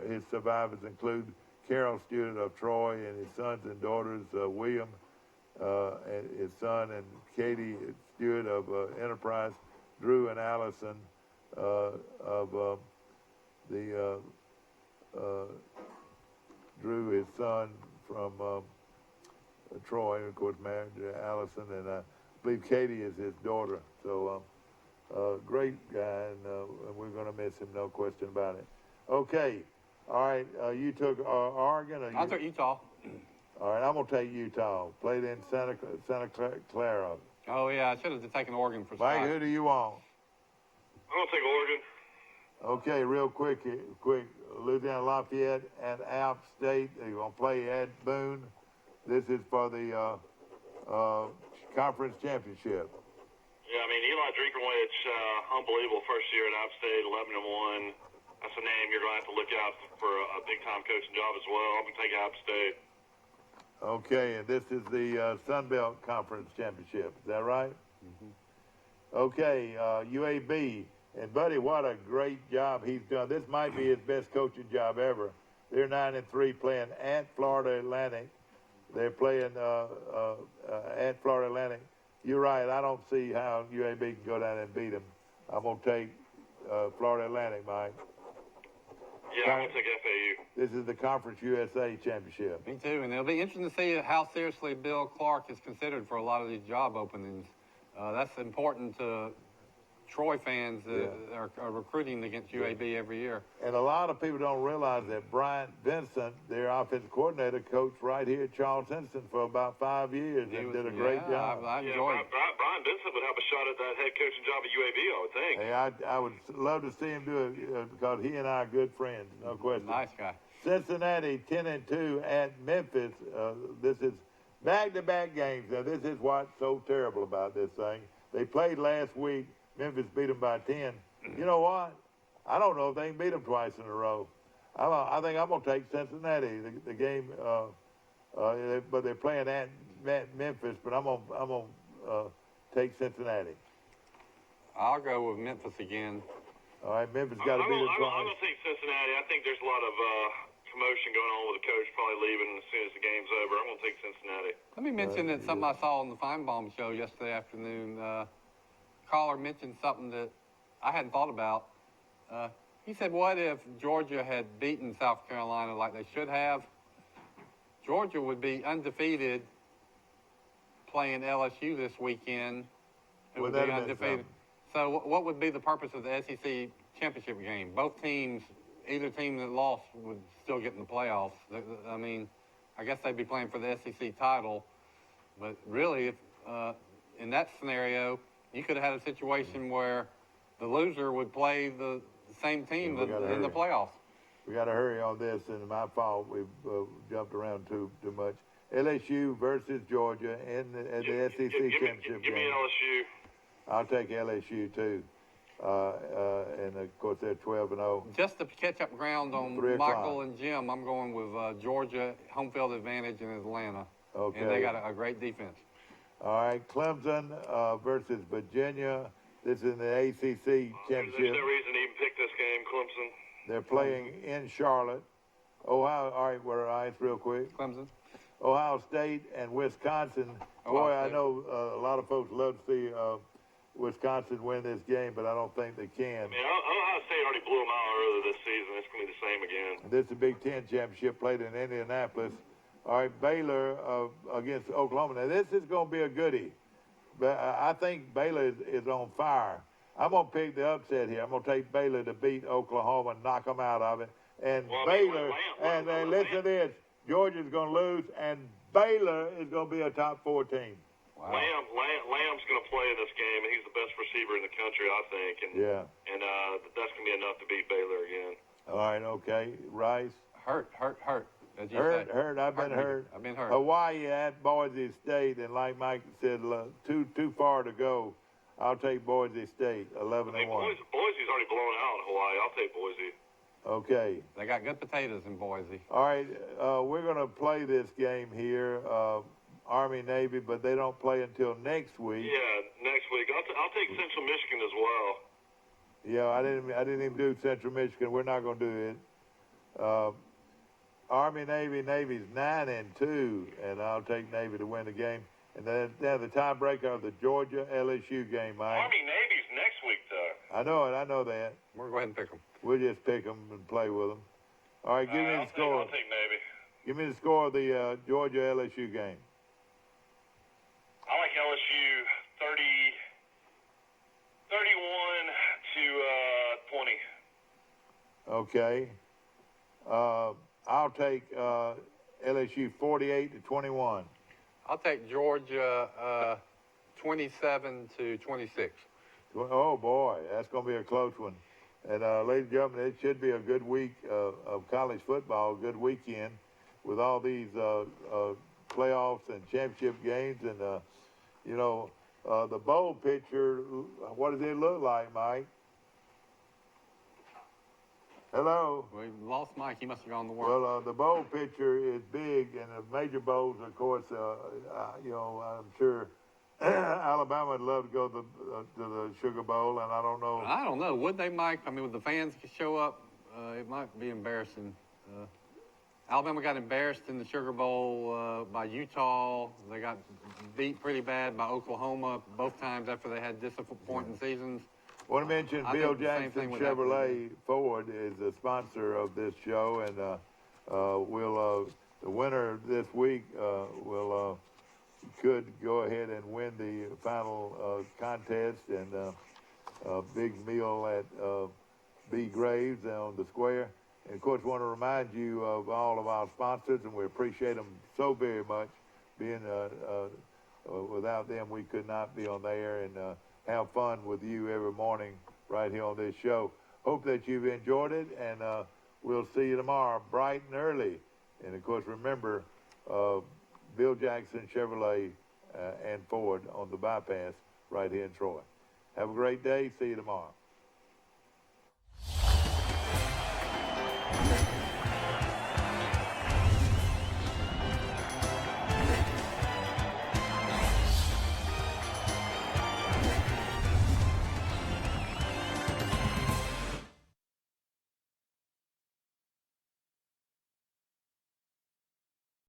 His survivors include Carol Stewart of Troy and his sons and daughters, William, and his son, and Katie Stewart of Enterprise, Drew and Allison of Drew, his son from Troy, of course, married to Allison, and I believe Katie is his daughter. So, great guy, and we're going to miss him, no question about it. Okay, all right, you took Oregon? I took Utah. All right, I'm going to take Utah. Played in Santa Clara. Oh, yeah, I should have taken Oregon for Mike, Scott. who do you want? I'm going to take Oregon. Okay, real quick. Louisiana Lafayette and App State. They're going to play at Boone. This is for the conference championship. Yeah, I mean, Eli Drinkerwitz, unbelievable first year at App State, 11-1. That's a name you're going to have to look out for a big-time coaching job as well. I'm going to take App State. Okay, and this is the Sun Belt Conference Championship. Is that right? Mm-hmm. Okay, UAB And Buddy, what a great job he's done. This might be his best coaching job ever. They're 9-3 playing at Florida Atlantic. They're playing at Florida Atlantic. You're right. I don't see how UAB can go down and beat them. I'm gonna take Florida Atlantic, Mike. Yeah, I'm going to take FAU. This is the Conference USA Championship. Me too, and it'll be interesting to see how seriously Bill Clark is considered for a lot of these job openings. That's important to Troy fans that are recruiting against UAB every year. And a lot of people don't realize that Bryant Vincent, their offensive coordinator, coached right here at Charles Henson for about 5 years and did a great job. I enjoyed it. Brian Vincent would have a shot at that head coaching job at UAB, I would think. Hey, I would love to see him do it because he and I are good friends, no question. Nice guy. Cincinnati 10-2 at Memphis. This is back-to-back games. Now, this is what's so terrible about this thing. They played last week. Memphis beat them by 10. You know what? I don't know if they can beat them twice in a row. I think I'm going to take Cincinnati. The game, but they're playing at Memphis. But I'm going to take Cincinnati. I'll go with Memphis again. All right, Memphis got to beat them twice. I'm going to take Cincinnati. I think there's a lot of commotion going on with the coach probably leaving as soon as the game's over. I'm going to take Cincinnati. Let me mention that something I saw on the Feinbaum show yesterday afternoon. Caller mentioned something that I hadn't thought about. He said, what if Georgia had beaten South Carolina like they should have? Georgia would be undefeated playing LSU this weekend. It would be undefeated. So what would be the purpose of the SEC championship game? Both teams, either team that lost would still get in the playoffs. I mean, I guess they'd be playing for the SEC title. But really, if in that scenario, you could have had a situation where the loser would play the same team in the playoffs. We got to hurry on this, and my fault. We've jumped around too much. LSU versus Georgia in the SEC championship Give me game. LSU. I'll take LSU too, and of course they're 12-0. Just to catch up ground on 3 o'clock. Michael and Jim, I'm going with Georgia home field advantage in Atlanta. Okay. And they got a great defense. All right, Clemson versus Virginia. This is in the ACC championship. There's no reason to even pick this game, Clemson. They're playing in Charlotte. Ohio. All right, we're eyes real quick. Clemson. Ohio State and Wisconsin. Boy, I know a lot of folks love to see Wisconsin win this game, but I don't think they can. I mean, Ohio State already blew them out earlier this season. It's going to be the same again. This is a Big Ten championship played in Indianapolis. All right, Baylor against Oklahoma. Now, this is going to be a goodie. But I think Baylor is on fire. I'm going to pick the upset here. I'm going to take Baylor to beat Oklahoma and knock them out of it. And Baylor, and listen to this, Georgia's going to lose, and Baylor is going to be a top 4 team. Wow. Lamb's going to play in this game, and he's the best receiver in the country, I think. And that's going to be enough to beat Baylor again. All right, okay. Rice. Hurt. Hurt. I've been hurt. Hawaii at Boise State, and like Mike said, too far to go. I'll take Boise State, 11-1. Boise's already blown out in Hawaii. I'll take Boise. Okay. They got good potatoes in Boise. All right, we're going to play this game here, Army Navy, but they don't play until next week. Yeah, next week. I'll take Central Michigan as well. Yeah, I didn't even do Central Michigan. We're not going to do it. Army Navy. Navy's 9-2, and I'll take Navy to win the game. And then the tiebreaker of the Georgia LSU game, Mike. Army Navy's next week, though. I know it. I know that. We'll go ahead and pick them. We'll just pick them and play with them. All right, give me the score. I'll take Navy. Give me the score of the Georgia LSU game. I like LSU 31 to 20. Okay. I'll take LSU 48-21. I'll take Georgia 27 to 26. Oh boy, that's going to be a close one. And ladies and gentlemen, it should be a good week of college football, a good weekend with all these playoffs and championship games. And the bowl picture, what does it look like, Mike? Hello? We lost Mike. He must have gone to work. Well, the bowl picture is big, and the major bowls, of course, I'm sure Alabama would love to go to the Sugar Bowl, and I don't know. I don't know. Would they, Mike? I mean, would the fans show up? It might be embarrassing. Alabama got embarrassed in the Sugar Bowl by Utah. They got beat pretty bad by Oklahoma both times after they had disappointing seasons. I want to mention I Bill think the same Jackson thing would Chevrolet Ford is a sponsor of this show, and the winner this week could go ahead and win the final contest and a big meal at B. Graves on the square. And, of course, want to remind you of all of our sponsors, and we appreciate them so very much. Without them, we could not be on the air and have fun with you every morning right here on this show. Hope that you've enjoyed it, and we'll see you tomorrow bright and early. And, of course, remember, Bill Jackson Chevrolet and Ford on the bypass right here in Troy. Have a great day. See you tomorrow.